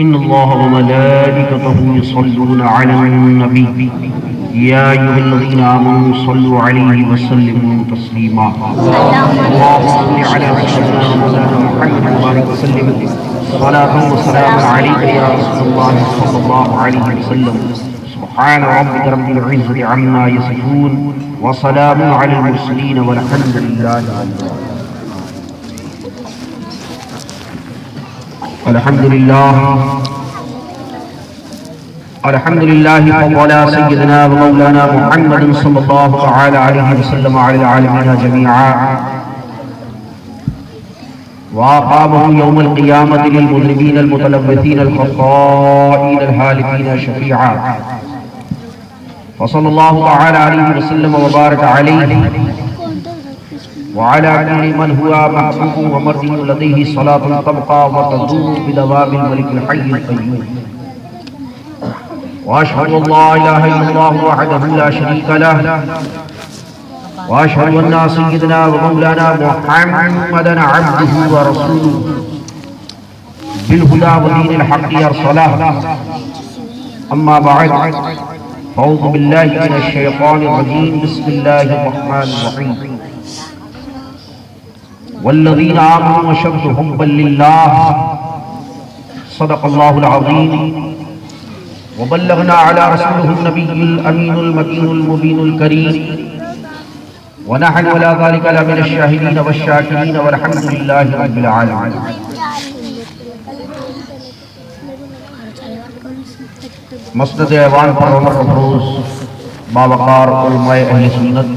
إن الله وملائكته يصلون على النبي يا أيها الذين آمنوا صلوا عليه وسلموا تسليما اللهم صل على سيدنا محمد وبارك وسلم صلاة وسلاما عليك يا رسول الله صلى الله عليه وسلم سبحان ربك رب العزة عما يصفون وسلام على المرسلين والحمد لله الحمد لله فضل سيدنا ومولانا محمد صلى الله تعالى عليه وسلم على العالمين جميعا وأقامه يوم القيامة للمذنبين المتلوثين الخطائين الهالكين شفيعا وصلى الله تعالى عليه وسلم وبارك عليه وعلى كل من هو محبوب ومرضي لديه صلاة تبقى وتدوم بدوام الملك الحي القيوم وأشهد أن لا إله إلا الله وحده لا شريك له وأشهد أن سيدنا ومولانا محمدا عبده ورسوله بالهدى ودين الحق أرسله أما بعد فأعوذ بالله من الشيطان الرجيم بسم الله الرحمن الرحيم والذين آمنوا أشد حبا لله صدق الله العظيم وبلغنا على رسوله النبي الأمين المكين المبين الكريم ونحن على ذلك لمن الشاهدين والشاكرين والحمد لله رب العالمين مسند ایوان پر عمر افروز باوقار علماء اہل سنت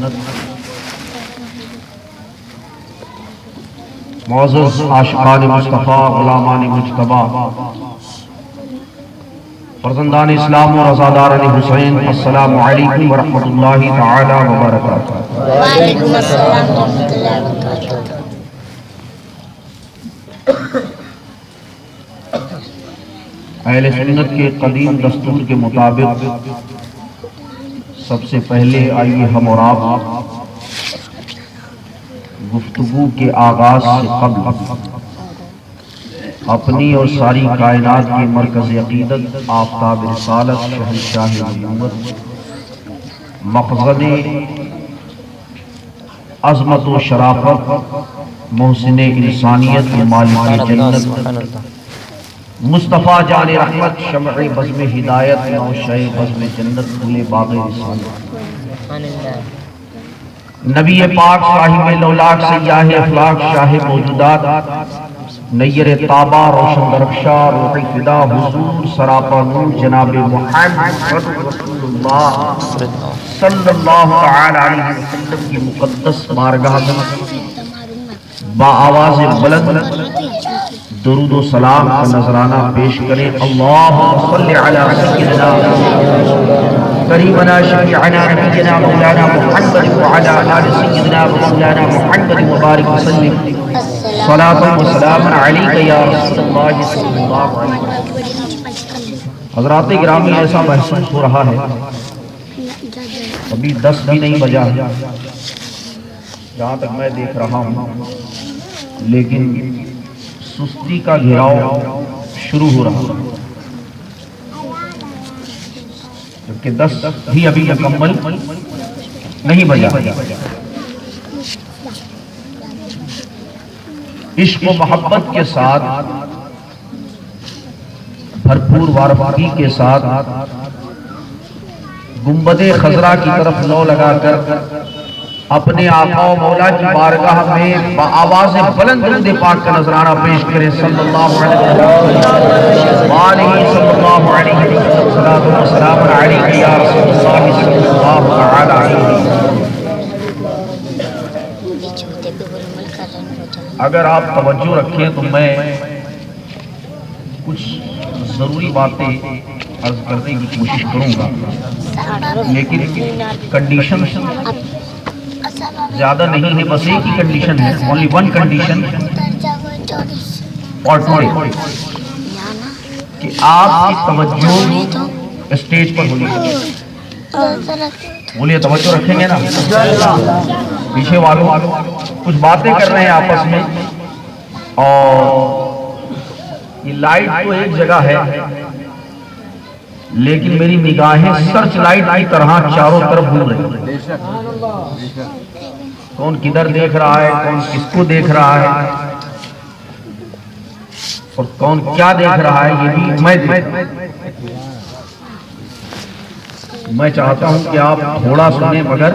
معزز عاشقان مصطفیٰ غلامان مجتبی فرزندان اسلام و رضاداران حسین السلام علیکم ورحمۃ اللہ تعالی وبرکاتہ۔ وعلیکم السلام ورحمۃ اللہ وبرکاتہ۔ اہل سنت کے قدیم دستور کے مطابق سب سے پہلے آئیے ہم اور آپ گفتگو کے آغاز سے قبل اپنی اور ساری کائنات کی مرکز عقیدت آفتاب رسالت شہنشاہ نبوت مخزن عظمت و شرافت محسن انسانیت مالک جنت مصطفیٰ جان رحمت شمع بزم ہدایت نوشہ بزم جنت پھول باغ رسالت نبی پاک صاحب لولاک سیاہ افلاک شاہ موجودات نیر تابہ روشن درخشا روح فدا حضور سراپا نور جناب محمد رسول اللہ صلی اللہ علیہ وسلم کی مقدس بارگاہ با آواز بلند درود و سلام کا نذرانہ پیش کریں۔ اللہم صلی علی سیدنا قریبنا شفیعنا نبینا مولانا محمد وعلی آل سیدنا مولانا محمد مبارک وسلم صلاۃ و سلام علیک یا رسول اللہ صلی اللہ علیہ وسلم۔ حضرات گرامی ایسا محسوس ہو رہا ہے ابھی 10 بھی نہیں بجا ہے جہاں تک میں دیکھ رہا ہوں، لیکن سستی کا گھیراؤ شروع ہو رہا ہے کیونکہ 10 بھی ابھی مکمل نہیں بجا۔ عشق و محبت کے ساتھ بھرپور وارفاقی کے ساتھ گنبد خضرا کی طرف لو لگا کر اپنے آقا و مولا کی بارگاہ میں بآواز بلند درود پاک کا نذرانہ پیش کریں۔ صلی اللہ علیہ وسلم صلی اللہ علیہ وسلم صلاۃ و سلام علیک یا رسول اللہ صلی اللہ تعالی علیہ وسلم۔ اگر آپ توجہ رکھیں تو میں کچھ ضروری باتیں عرض کرنے کی کوشش کروں گا، لیکن کنڈیشن زیادہ نہیں ہے، بس ایک ہی کنڈیشن ہے، only one condition for today، کہ آپ کی توجہ اسٹیج پر ہونی چاہیے۔ بولیے توجہ رکھیں گے نا؟ پیچھے والوں کچھ باتیں کر رہے ہیں آپس میں اور یہ لائٹ تو ایک جگہ ہے لیکن میری نگاہیں سرچ لائٹ کی طرح چاروں طرف گھوم رہی ہیں. کون کدھر دیکھ رہا ہے، کون کس کو دیکھ رہا ہے اور کون کیا دیکھ رہا ہے، یہ بھی میں چاہتا ہوں کہ آپ تھوڑا سنیں مگر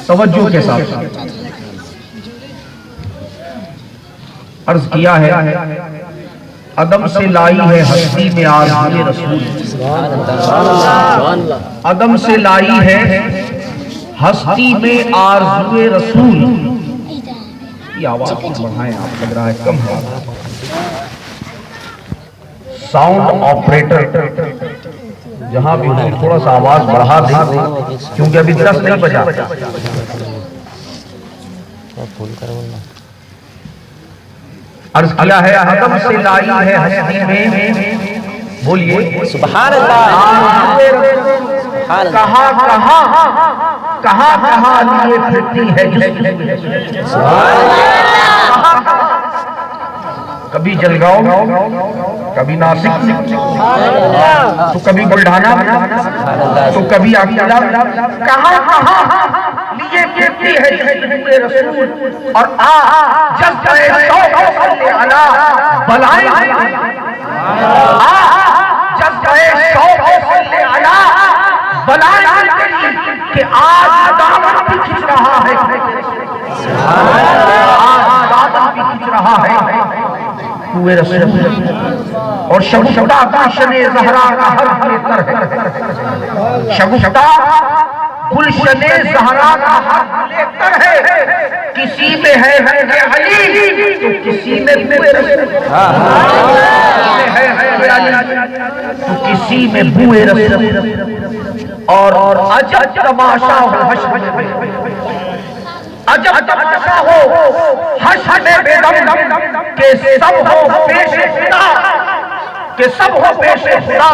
توجہ کے ساتھ. عرض کیا ہے عدم سے لائی ہے ہستی میں آرزوئے رسول. عدم سے لائی ہے ہستی میں آرزوئے رسول. یہ آواز بڑھائیں، آپ لگ رہا ہے کم ہے. ساؤنڈ آپریٹر جہاں بھی تھوڑا سا آواز بڑھا دیں کیونکہ ابھی 10 نہیں بجا. عرض کیا ہے عدم سے لائی ہے ہستی میں، بولیے سبحان اللہ. کہاں کہاں لیے پھرتی ہے کبھی جلگاؤں، کبھی ناسک، تو کبھی بلڈھانا، تو کبھی اکیلا. کہاں لیے پھرتی ہے رسول اور جب بلائیں کہ آج دامن بھی کھچ رہا ہے، آج دامن بھی کھچ رہا ہے کوئے رسول. اور شگفتہ گلشن زہرا کا ہر بہتر ہے، شگفتہ گلشن زہرا کا ہر بہتر ہے. کسی میں ہے علی تو کسی میں بوئے رسول، تو کسی میں بوئے رسول. اور عجب تماشا ہو حشر میں، عجب تماشا ہو حشر میں بے دم کہ سب ہو پیش خدا، کہ سب ہو پیش خدا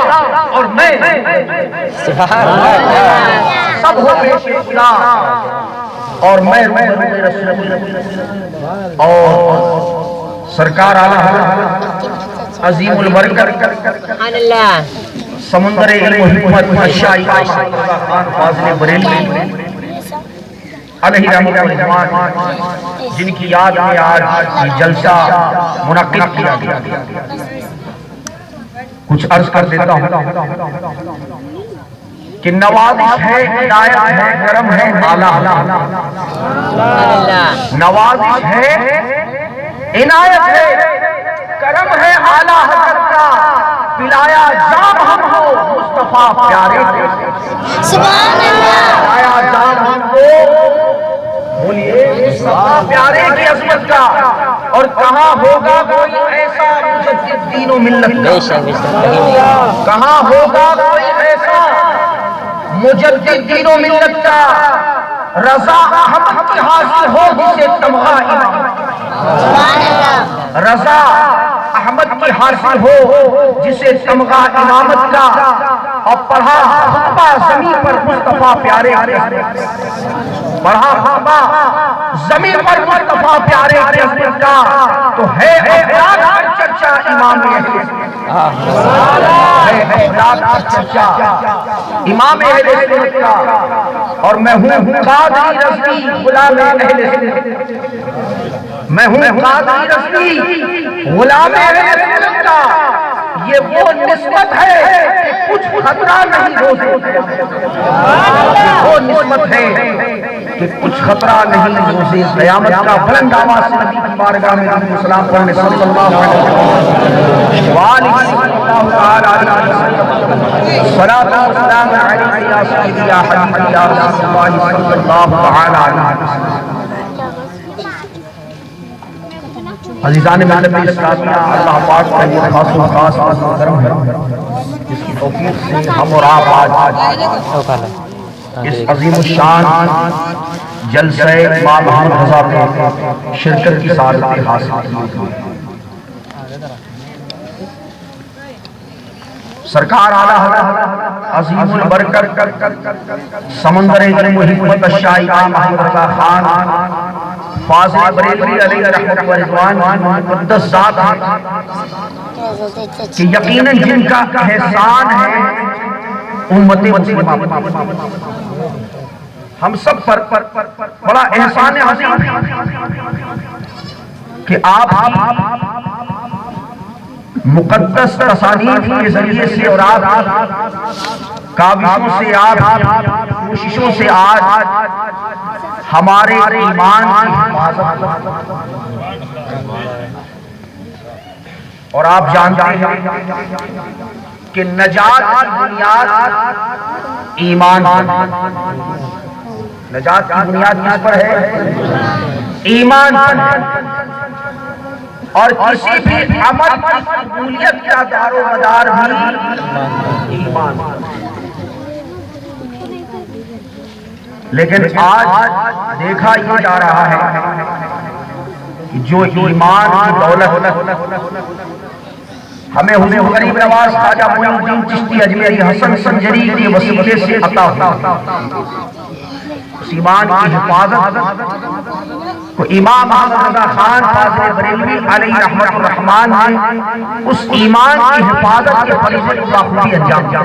اور میں سب ہو پیش خدا اور میں روئے رسول. اور سرکار اعلیٰ حضرت عظیم البرکت سمندر علم و حکمت اشائی خان فاضل بریلوی علیہ رحمۃ اللہ، جن کی یاد میں آج یہ جلسہ منعقد کیا گیا. کچھ عرض کر دیتا ہوں کہ نوازش ہے، عنایت ہے، کرم ہے، اعلیٰ. نوازش ہے، عنایت ہے، کرم ہے اعلیٰ حضرت کا. پلایا جام ہم ہو مصطفیٰ پیارے سبحان اللہ. پلایا جام ہم کو، بولیے مصطفیٰ پیارے کی عظمت کا. اور کہاں ہوگا کوئی ایسا مجدد دین و ملت کا، کہاں ہوگا کوئی ایسا مجدد دین و ملت کا. رضا احمد کی حاصل ہو جسے تمغہ امامت، رضا احمد کی حاصل ہو جسے تمغہ امامت کا. اور پڑھا خطبہ زمین پر مصطفیٰ پیارے، پڑھا خطبہ زمین پر مصطفیٰ پیارے کی عظمت کا. تو ہے اخلاق پر چرچا امام ہے اخلاق پر چرچا امام اہل سنت کا. اور میں ہوں قادری رضوی غلام اہل سنت، میں ہوں قادری رضوی غلام اہل سنت کا. یہ وہ نسبت ہے کہ کچھ خطرہ نہیں ہو سکتا، وہ نسبت ہے کہ کچھ خطرہ نہیں ہو سکتا. قیامت کا بلند آواز سے نبی کی بارگاہ میں درود و سلام پڑھنے صلی اللہ علیہ وسلم وآلہ علیہ وسلم. صلاۃ و سلام علیک یا سیدی یا حبیبی یا رسول اللہ صلی اللہ علیہ وسلم. عزیزان ملت اسلامیہ، اللہ پاک کا یہ خاص و خاص کرم ہے جس کی توفیق سے ہم اور آپ آج اس عظیم الشان جلسہ امام محمد رضا میں شرکت کی سعادت حاصل کی. سرکار اعلیٰ حضرت عظیم البرکت سمندر علم و حکمت الشاہ امام محمد رضا خان فاضل بریلوی علیہ رحمت و رضوان کی مقدس ذات ہے کہ یقیناً جن کا احسان ہے امت مسلمہ ہم سب پر بڑا احسان عظیم ہے کہ آپ مقدس تصانیف کے ذریعے سے اور آپ کاوشوں سے آپ کوششوں سے آج ہمارے ایمان کی حفاظت اور آپ جانتے ہیں کہ نجات کی بنیاد ایمان پر نجات کی بنیاد کس پر ہے؟ ایمان پر ہے اور کسی بھی عمل کی قبولیت کا دار و مدار بھی ایمان پر لیکن آج دیکھا یہ جا رہا ہے کہ جو ایمان کی دولت ہمیں حضور غریب نواز خواجہ معین الدین چشتی اجمیری حسن سنجری کے وسیلے سے عطا ہوئی اس ایمان کی حفاظت کو امام احمد رضا خان فاضل بریلوی علیہ رحمت الرحمان نے اس ایمان کی حفاظت کے فریضے کو بخوبی انجام دیا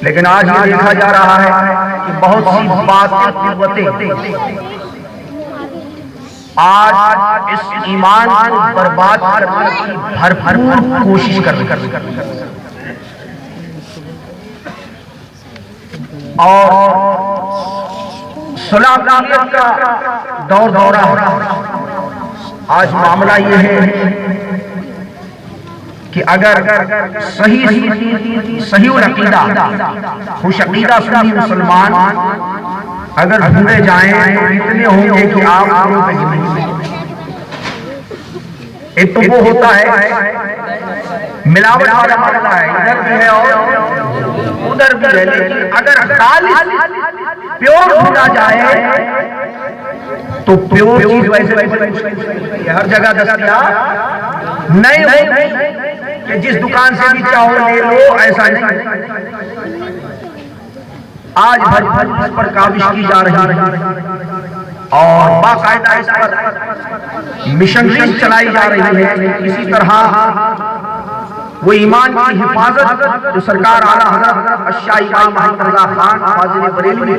لیکن آج یہ دیکھا جا رہا ہے کہ بہت سی باطل قوتیں آج اس ایمان کو برباد کرنے کی بھرپور کوشش کر رہی ہیں اور صلح کا دورہ ہے آج معاملہ یہ ہے کہ اگر صحیح العقیدہ خوش عقیدہ سنی مسلمان اگر ڈھونڈے جائیں تو اتنے ہوں گے کہ آپ ایک تو وہ ہوتا ہے ملاوٹ والا معاملہ ہے ادھر بھی ہے اور ادھر بھی ہے لیکن اگر خالص پیور ڈھونڈا جائے تو پیور چیز ویسے ہر جگہ دستیاب نہیں ہوتی کہ جس دکان سے بھی چاہو لے لو ایسا نہیں آج اس پر کاوش کی جا رہی ہے اور باقاعدہ اس پر مشنریز چلائی جا رہی ہے اسی طرح وہ ایمان کی حفاظت جو سرکار اعلیٰ حضرت الشاہ امام محمد رضا خان فاضل بریلوی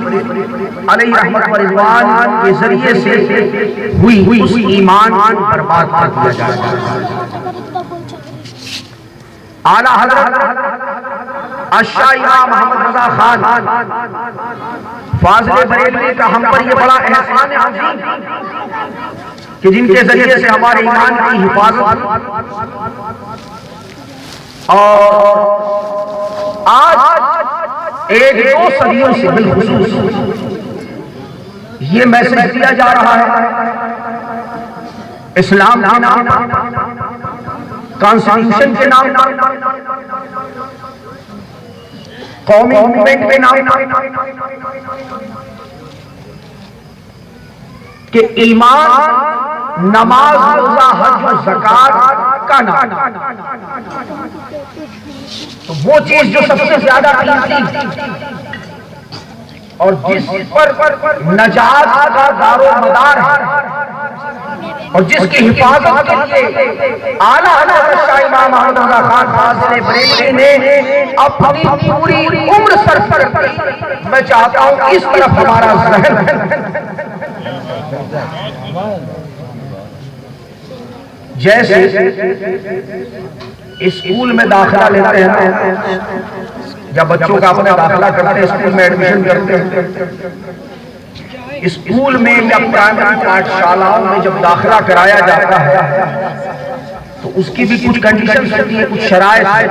علیہ رحمت و رضوان کے ذریعے سے ہوئی اس ایمان کو برباد کر دیا جا رہا ہے اعلیٰ حضرت الشاہ امام محمد رضا خان فاضل بریلوی کا ہم پر یہ بڑا احسان عظیم کہ جن کے ذریعے سے ہمارے ایمان کی حفاظت اور آج ایک دو صدیوں سے بالخصوص یہ میسج دیا جا رہا ہے اسلام کے نام کانسٹیٹیوشن کے نام قومی موومنٹ کے نام کہ ایمان نماز روزہ حج و زکات کا نام تو وہ چیز جو سب سے زیادہ قیمتی اور جس پر نجات کا دار و مدار ہے اور جس کی حفاظت کے لیے اعلیٰ حضرت شاہ امام محمد رضا خان فاضل بریلوی نے اپنی پوری عمر صرف کی میں چاہتا ہوں اس طرف ہمارا ذہن جیسے اسکول میں داخلہ لیتے ہیں جب بچوں کا اپنے داخلہ کرتے ہیں اسکول میں ایڈمیشن کرتے ہیں اسکول میں یا پرائمری پاٹھشالاؤں میں جب داخلہ کرایا جاتا ہے تو اس کی بھی کچھ کنڈیشنز ہوتی ہیں کچھ شرائط ہیں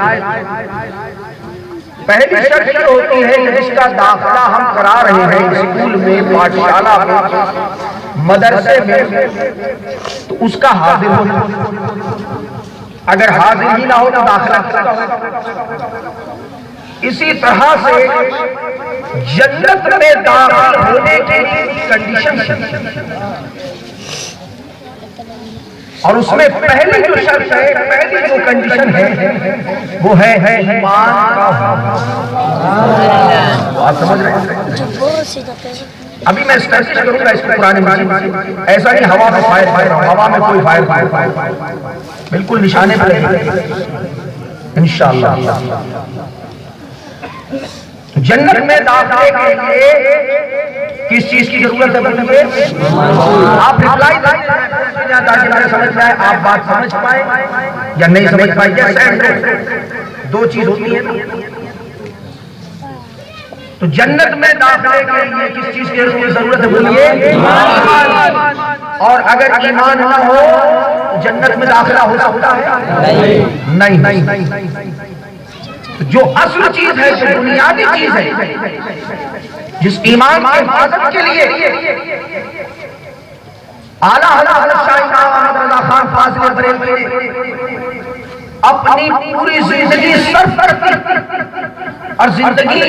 پہلی شرط یہ ہوتی ہے کہ جس کا داخلہ ہم کرا رہے ہیں اسکول میں پاٹھشالہ میں مدرسے میں تو اس کا حاضر ہو اگر حاضر ہی نہ ہو تو داخلہ کرتا ہو اسی طرح سے جنت میں داخل ہونے کی کنڈیشن اور اس میں پہلی جو شرط ہے، پہلی جو کنڈیشن ہے وہ ہے ایمان کا ہونا۔ بات سمجھ رہے ہیں؟ ابھی میں اسٹیبلش کروں گا اس کو قرآن مجید سے، ایسا نہیں ہوا میں فائر پھیر رہا ہوں، ہوا میں کوئی فائر بالکل نشانے پہ رہے انشاءاللہ۔ جنت میں داخلے کے لیے کس چیز کی ضرورت ہے بتائیے؟ آپ رپلائی دیں تاکہ میں سمجھ جائے آپ بات سمجھ پائیں یا نہیں سمجھ پائیں۔ یس اینڈ نو، دو چیز ہوتی ہے۔ تو جنت میں داخلے کے لیے کس چیز کی ضرورت ہے بولیے؟ ایمان۔ اور اگر ایمان نہ ہو جنت میں داخلہ ہو سکتا ہے؟ نہیں۔ جو اصل چیز ہے، جو بنیادی چیز ہے، جس ایمان کے حفاظت کے لیے اعلیٰ حضرت شاہ امام احمد رضا خان فاضل بریلوی نے اپنی پوری زندگی صرف کرتی اور زندگی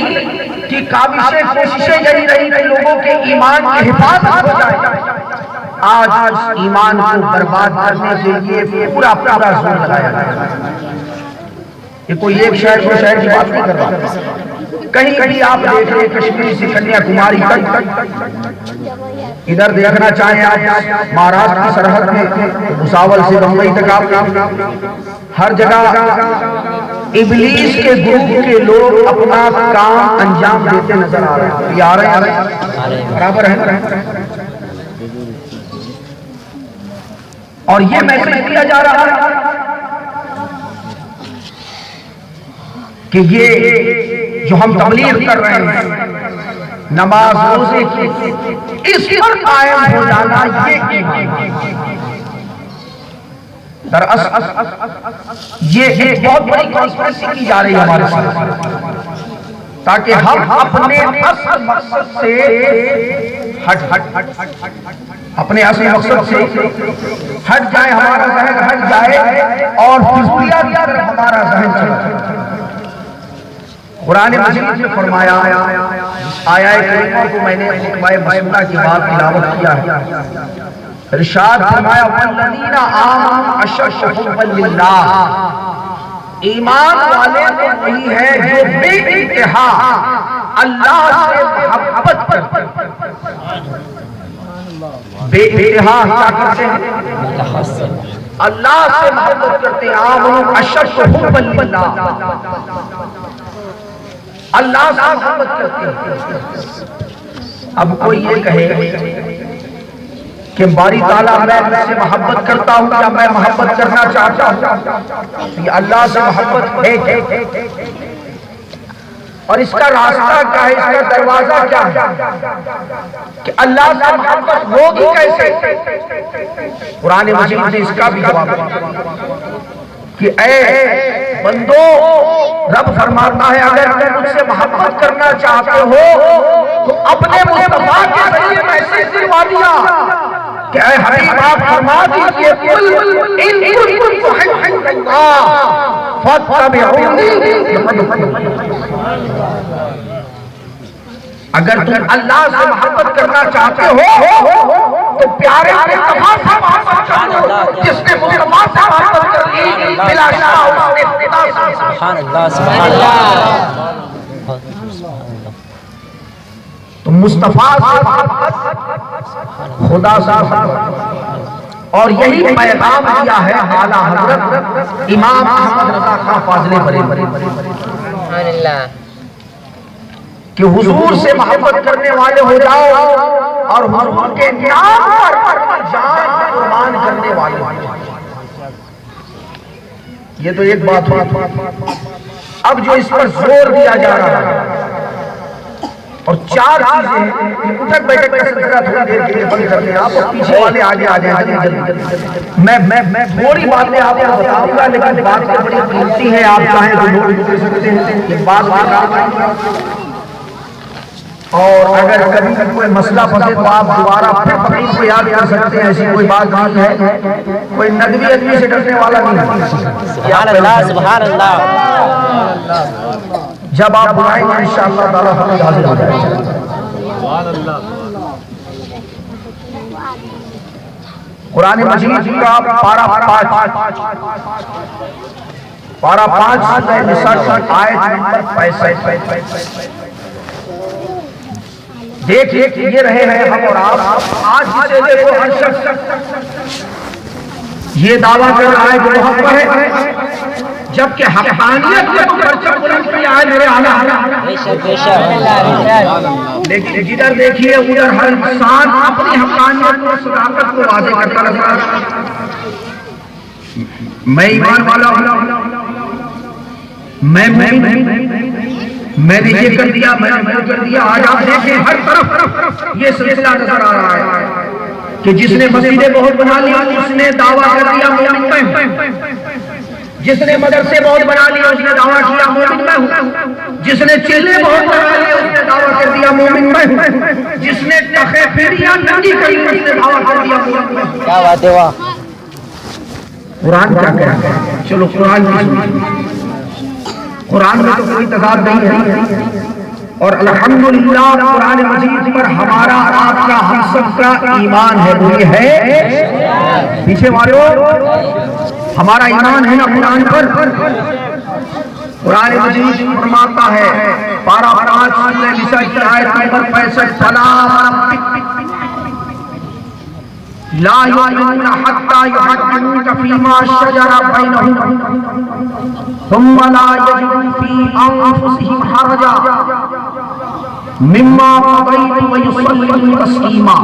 کی کاوشیں کوششیں یہی رہی کہ لوگوں کے ایمان کی حفاظت ہو جائے۔ آج ایمان کو برباد کرنے کے لیے پورا زور لگایا گیا۔ یہ کوئی ایک شہر دو شہر کی بات نہیں کر رہا، کہیں آپ دیکھ رہے کشمیر سے کنیا کماری تک، ادھر دیکھنا چاہیں آپ مہاراشٹر کی سرحد میں بھساول سے بمبئی تک، آپ ہر جگہ ابلیس کے گروپ کے لوگ اپنا کام انجام دیتے نظر آ رہے ہیں۔ یہ آ رہے ہیں برابر ہے، اور یہ میسج دیا جا رہا ہے کہ یہ جو ہم تبلیغ کر رہے ہیں نماز روزے کی، اس پر قائم ہو جانا یہ ایمان۔ دراصل یہ ایک بہت بڑی کانسپریسی کی جا رہی ہے ہمارے ساتھ، تاکہ ہم اپنے اصل مقصد سے اپنے اصل مقصد سے ہٹ جائیں، ہمارا ذہن ہٹ جائے اور فضولیات کی طرف ہمارا ذہن چلے۔ قرآن مجید میں فرمایا، آیہ کریمہ کو میں نے خطبہ بسملہ کی بات تلاوت کیا ہے، ارشاد فرمایا وَالَّذِينَ آمَنُوا أَشَدُّ حُبًّا لِلَّهِ، ایمان والے تو وہی ہے جو بے انتہا اللہ سے محبت کرتے ہیں۔ بے انتہا کیا کرتے ہیں؟ اللہ سے محبت کرتے ہیں۔ آمنوا أَشَدُّ حُبًّا لِلَّهِ، اللہ سے محبت کرتے ہیں۔ اب کوئی یہ کہے کہ باری تعالیٰ میں اس سے محبت کرتا ہوں یا میں محبت کرنا چاہتا ہوں، یہ اللہ سے محبت ہے اور اس کا راستہ کیا ہے، اس کا دروازہ کیا ہے کہ اللہ سے محبت ہوگی کیسے؟ قرآن مجید نے اس کا بھی جواب دیا کہ اے بندو، رب فرماتا ہے اگر تم مجھ سے محبت کرنا چاہتے ہو تو اپنے مصطفیٰ کے ذریعے میسج دلوا دیا کہ اے حبیب آپ فرما دیجئے قل ان کنتم تحبون اللہ فاتبعونی۔ اگر تم اللہ سے محبت کرنا چاہتے ہو تو پیارے مصطفیٰ سے محبت کرو، جس نے مصطفیٰ سے محبت کر لی بلا شک اس نے خدا سے۔ سبحان اللہ، سبحان اللہ۔ تو مصطفیٰ سے محبت، خدا سے محبت، اور یہی پیغام دیا ہے اعلیٰ حضرت امام احمد رضا خان فاضل بریلوی، سبحان اللہ، کہ حضور سے محبت کرنے والے ہو جاؤ اور حضور کے نام پر جان قربان کرنے والے ہو جاؤ۔ یہ تو ایک بات ہوئی۔ اب جو اس پر زور دیا جا رہا ہے اور چار چیزیں ہیں، اٹھک بیٹھک کا سلسلہ تھوڑی دیر کے لیے بند کرتے ہیں، آپ پیچھے والے آگے آ جائیں جلدی۔ میں تھوڑی باتیں آپ کو بتاؤں گا لیکن باتیں بڑی قیمتی ہیں، آپ چاہیں تو نوٹ کر سکتے ہیں، ایک بات بتا، اور اگر کبھی کوئی مسئلہ پھنسے تو آپ دوبارہ پھر فقیر کو یاد کر سکتے ہیں، ایسی کوئی بات نہیں ہے، کوئی ندوی ادوی سے ڈرنے والا نہیں ہے۔ سبحان اللہ، سبحان اللہ۔ جب آپ بلائیں گے انشاءاللہ تعالیٰ حمد حاضر ہو جائے گا۔ قرآن مجید کا پارہ 5 سورہ نساء آیت نمبر 65۔ دیکھ یہ رہے ہیں ہم اور آپ، آج جسے دیکھو ہر شخص یہ دعویٰ کر رہا ہے کہ وہ حق پر ہے، جبکہ حقانیت میں پرچم بلند کیا ہے میرے آلہ۔ لیکن جدھر دیکھیے ادھر ہر انسان اپنی حقانیت اور صداقت کو واضح کرتا نظر آ رہا ہے۔ میں ایمان والا ہوں، میں نے یہ کر دیا، میں نے وہ کر دیا۔ آج آپ دیکھیں ہر طرف یہ سلسلہ نظر آ رہا ہے کہ جس نے مسجدیں بہت بنا لی اس نے دعویٰ کر دیا مومن میں ہوں، جس نے مدرسے بہت بنا لیا اس نے دعویٰ کیا مومن میں ہوں، جس نے چلے بہت بنا لیا اس نے دعویٰ کر دیا مومن میں ہوں، جس نے ٹخے پھیڑیاں ننگی کر لی اس نے دعویٰ کر دیا مومن میں ہوں۔ کیا بات ہے واہ! قرآن کیا کہتا ہے؟ چلو قرآن میں تو کوئی تضاد نہیں ہے، اور الحمدللہ قرآن مجید پر ہمارا آپ کا ہم سب کا ایمان ہے، وہ یہ ہے پیچھے والو ہمارا ایمان ہے نا قرآن پر۔ قرآن مجید فرماتا ہے پارہ 5 سورہ نساء کی آیت نمبر 65، فلا وربک لا یؤمنون حتی یحکموک فیما شجر بینہم ثم لا یجدوا فی انفسہم حرجا مما قضیت ویصلوا تسلیما۔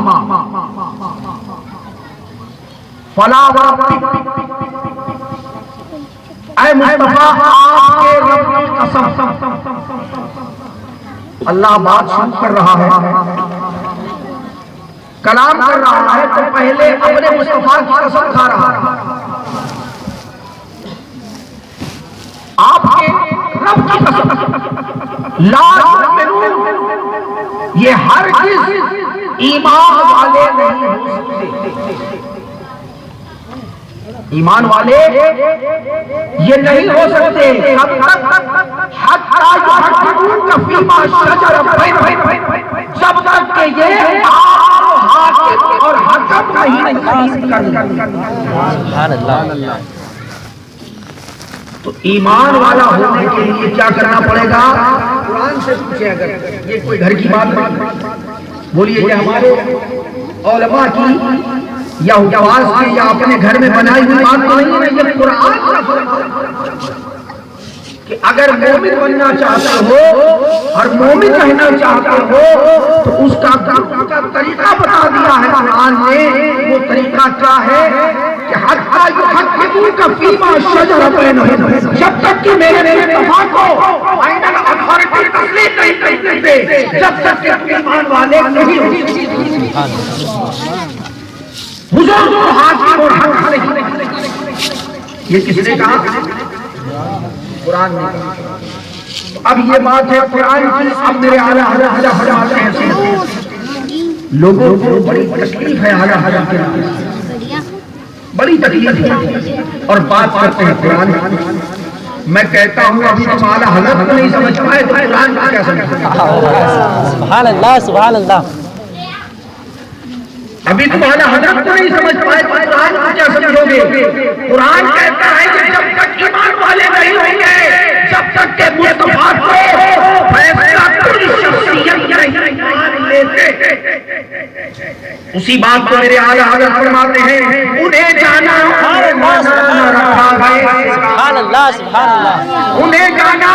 فلا وربک، اے مصطفیٰ آپ کے رب کی قسم، اللہ بات شروع کر رہا ہے، کلام کر رہا ہے تو پہلے اپنے مصطفیٰ کی قسم کھا رہا ہے۔ آپ کے رب کی قسم، لا یؤمنون، یہ ہرگز ایمان والے نہیں ہو سکتے۔ ایمان والے یہ نہیں ہو سکتے کب تک؟ حتی یحکموک فیما شجر بینہم، جب تک کہ یہ حاکم اور حکم نہیں کر۔ سبحان اللہ۔ تو ایمان والا ہونے کے لیے کیا کرنا پڑے گا؟ قرآن سے پوچھیں، اگر یہ کوئی گھر کی بات نہیں، بولیے کہ ہمارے علماء کی یا حجواز کی یا اپنے گھر میں بنائی ہوئی بات تو نہیں ہے، یہ قرآن کا فرمان کہ اگر مومن بننا چاہتے ہو اور مومن رہنا چاہتے ہو تو اس کا طریقہ بتا دیا ہے قرآن نے۔ وہ طریقہ کیا ہے کہ حتی یحکموک فیما شجر بینہم، جب تک کہ میرے مصطفیٰ کو فائنل اتھارٹی تسلیم نہیں کرتے، جب تک کہ ایمان والے نہیں ہو سکتے۔ حضور کو حاکم اور حق نہیں، یہ کس نے کہا؟ قرآن نے۔ اب یہ بات ہے قرآن کی، اب میرے اعلیٰ حضرت لوگوں کو بڑی تکلیف ہے، اعلیٰ حضرت کے بڑی تکلیف ہے اور بات کرتے ہیں قرآن۔ میں کہتا ہوں ابھی تم اعلیٰ حضرت کو نہیں سمجھ پائے تو قرآن کو کیا سمجھ پائے؟ سبحان اللہ، سبحان اللہ۔ ابھی تم اعلیٰ حضرت کو نہیں سمجھ پائے تو قرآن کو کیا سمجھو گے؟ قرآن کہتا ہے کہ جب تک ایمان والے نہیں ہوں گے، جب تک کہ مصطفیٰ کو فیصلہ کل شخصیت نہیں مان لیتے۔ اسی بات کو میرے اعلیٰ حضرت فرماتے ہیں، انہیں جانا رکھا ہے، سبحان اللہ، سبحان اللہ۔ انہیں جانا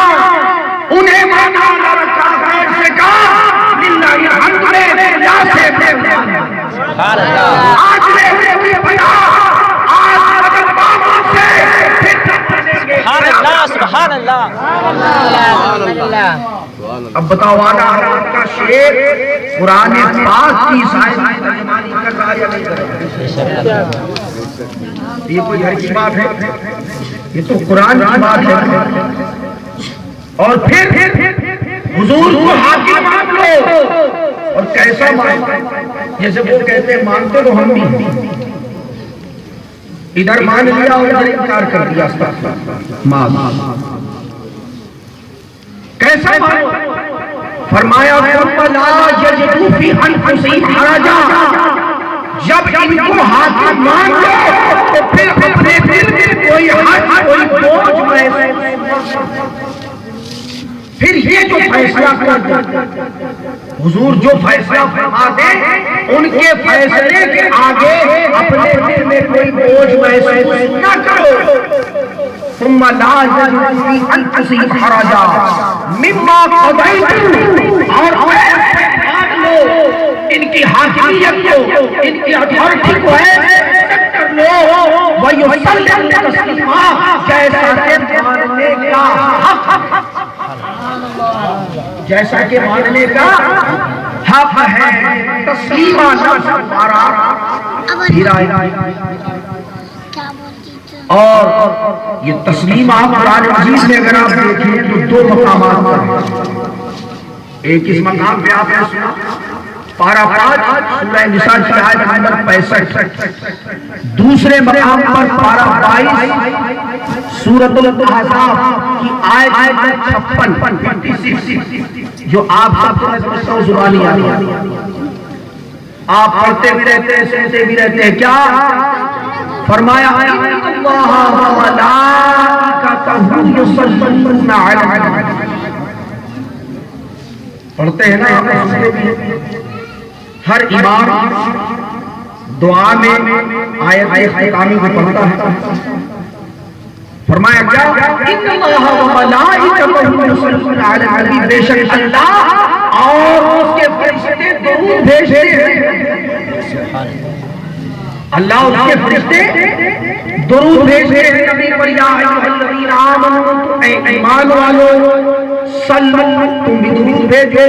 انہیں مانا نہ رکھا ہے، سے کہا للہ الحمد للہ سے سبحان اللہ۔ آج لے بنا، آج اگر بابا سے سبحان اللہ، سبحان اللہ۔ اب بتاؤ اعلیٰ حضرت کا شعر قرآن پاک کی سائز میں ترجمانی کر رہا ہے یا نہیں کر رہا؟ یہ کوئی گھر کی بات ہے؟ یہ تو قرآن کی بات ہے۔ اور پھر حضور کو حاکم مان لو، اور کیسا مان؟ جیسے وہ کہتے ہیں مانتے تو ہم بھی، ادھر مان لیا اور ادھر انکار کر دیا۔ کیسا مان؟ فرمایا ثم لا یجدوا فی انفسہم حرجا، جب ان کو حاکم مان لو تو پھر اپنے دل میں کوئی حق کوئی بوجھ محسوس، پھر یہ جو فیصلہ کر دیں حضور جو فیصلہ فرما دیں ان کے فیصلے کے آگے اپنے دل میں کوئی بوجھ محسوس نہ کرو. ثم لا يجدوا في انفسهم حرجا مما قضيت، اور مان لو ان کی حاکمیت کو ان کی اتھارٹی کو ایکسپٹ کر لو وَيُسَلِّمُ تَسْلِيمًا، جیسا کہ ماننے کا حق، جیسا کہ ماننے کا حق ہے. تسلیمہ لفظ ہمارا اور یہ تسلیمہ قرآن مجید میں اگر آپ دیکھیں تو دو مقامات پر ہے. ایک اس مقام پہ آپ نے سنا پارہ 5 سورہ نساء کی آیت نمبر 65، دوسرے مقام پر پارہ 22 سورۃ الاحزاب کی آیت نمبر 56 جو آپ سب کو سمجھتا ہوں زبانی آتی ہے، آپ پڑھتے بھی رہتے ہیں سنتے بھی رہتے ہیں. کیا فرمایا؟ اللہ وملائکتہ یصلون علی النبی، پڑھتے ہیں نا ہر امام دعا میں آیت اختتامی کو پڑھتا ہے. فرمایا کیا؟ ان اللہ وملائکتہ یصلون علی النبی، بے شک اللہ اور اس کے فرشتے درود بھیجتے ہیں. اللہ اس کے فرشتے درود بھیجتے ہیں نبی پر. یا ایھا الذین آمنوا، اے ایمان والو، صلو، تم بھی درود بھیجو،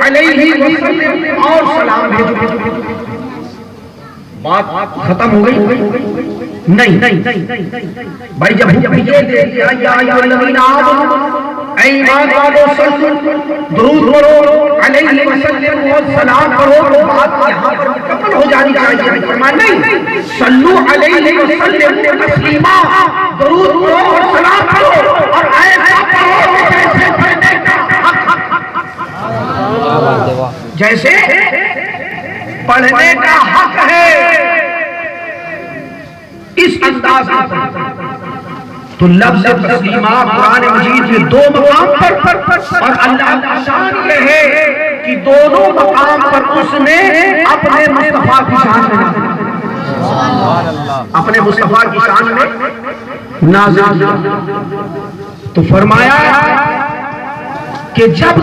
علیہ وسلم، اور سلام بھیجو. بات ختم ہو گئی؟ نہیں بھائی، جب یہ دے دیا یا ایھا الذین آمنوا، اے ایمان والو، صلو، درود پڑھو، علیہ وسلم، اور سلام پڑھو، تو بات یہاں پر مکمل ہو جانی چاہیے. فرمایا نہیں، صلو علیہ وسلم تسلیما، درود پڑھو اور سلام پڑھو، اور ایسا پڑھو کہ جیسے پڑھنے کا حق، جیسے پڑھنے کا حق ہے اس انداز میں. تو لفظ تسلیمہ قرآن مجید میں دو مقام پر، اور اللہ کا شان یہ ہے کہ دونوں مقام پر اس نے اپنے مصطفیٰ کی شان میں اپنے مصطفیٰ کی شان میں نازل کیا. تو فرمایا کہ جب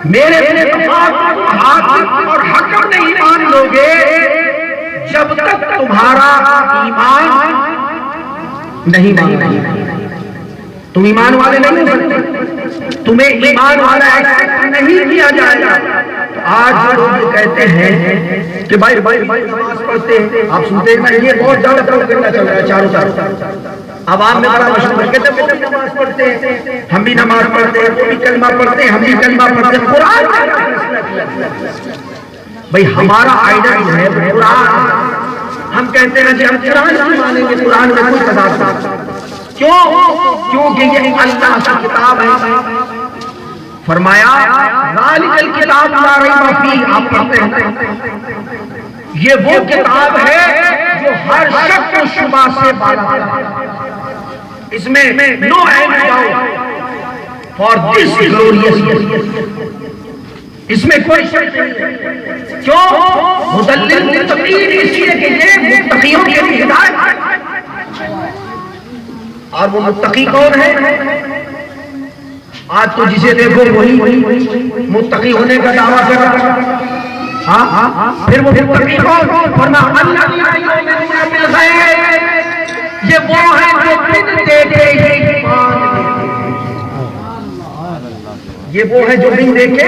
میرے حاکم اور حکم نہیں مان لو گے، جب تک تمہارا ایمان نہیں، تم ایمان والے نہیں ہو سکتے، تمہیں ایمان والا ایکسپٹ نہیں کیا جائے گا. تو آج لوگ کہتے ہیں کہ بھائی نماز پڑھتے ہیں، آپ سنتے ہیں یہ بہت زیادہ پروپیگنڈا چل رہا ہے چاروں طرف، عوام میں بڑا مشہور ہے، کہتے ہیں وہ بھی نماز پڑھتے ہیں، ہم بھی نماز پڑھتے ہیں، وہ بھی کلمہ پڑھتے ہیں، ہم بھی کلمہ پڑھتے ہیں. قرآن بھائی ہمارا آئیڈل جو ہے قرآن، ہم کہتے ہیں کہ ہم قرآن نہیں مانیں گے، قرآن میں کوئی تضاد نہیں. کیوں؟ کیونکہ یہ اللہ کی کتاب ہے. فرمایا ذالک الکتاب لا ریب فیہ، آپ پڑھتے ہیں یہ وہ کتاب ہے جو ہر شک و شبہ سے بالا ہے. اس میں no and doubt for this glorious, اس میں کوئی شک نہیں ہے. کیوں؟ ہدی للمتقین، اس لیے کہ یہ متقیوں کے لیے ہدایت ہے. اور وہ متقی کون ہے؟ آج تو جسے دیکھو وہی متقی ہونے کا دعویٰ کر رہا ہے. ہاں پھر وہ متقی کون؟ فرمایا الذین یؤمنون بالغیب، یہ وہ ہیں جو بن دیکھے ہی ایمان لیتے ہیں. یہ وہ ہیں جو بن دیکھے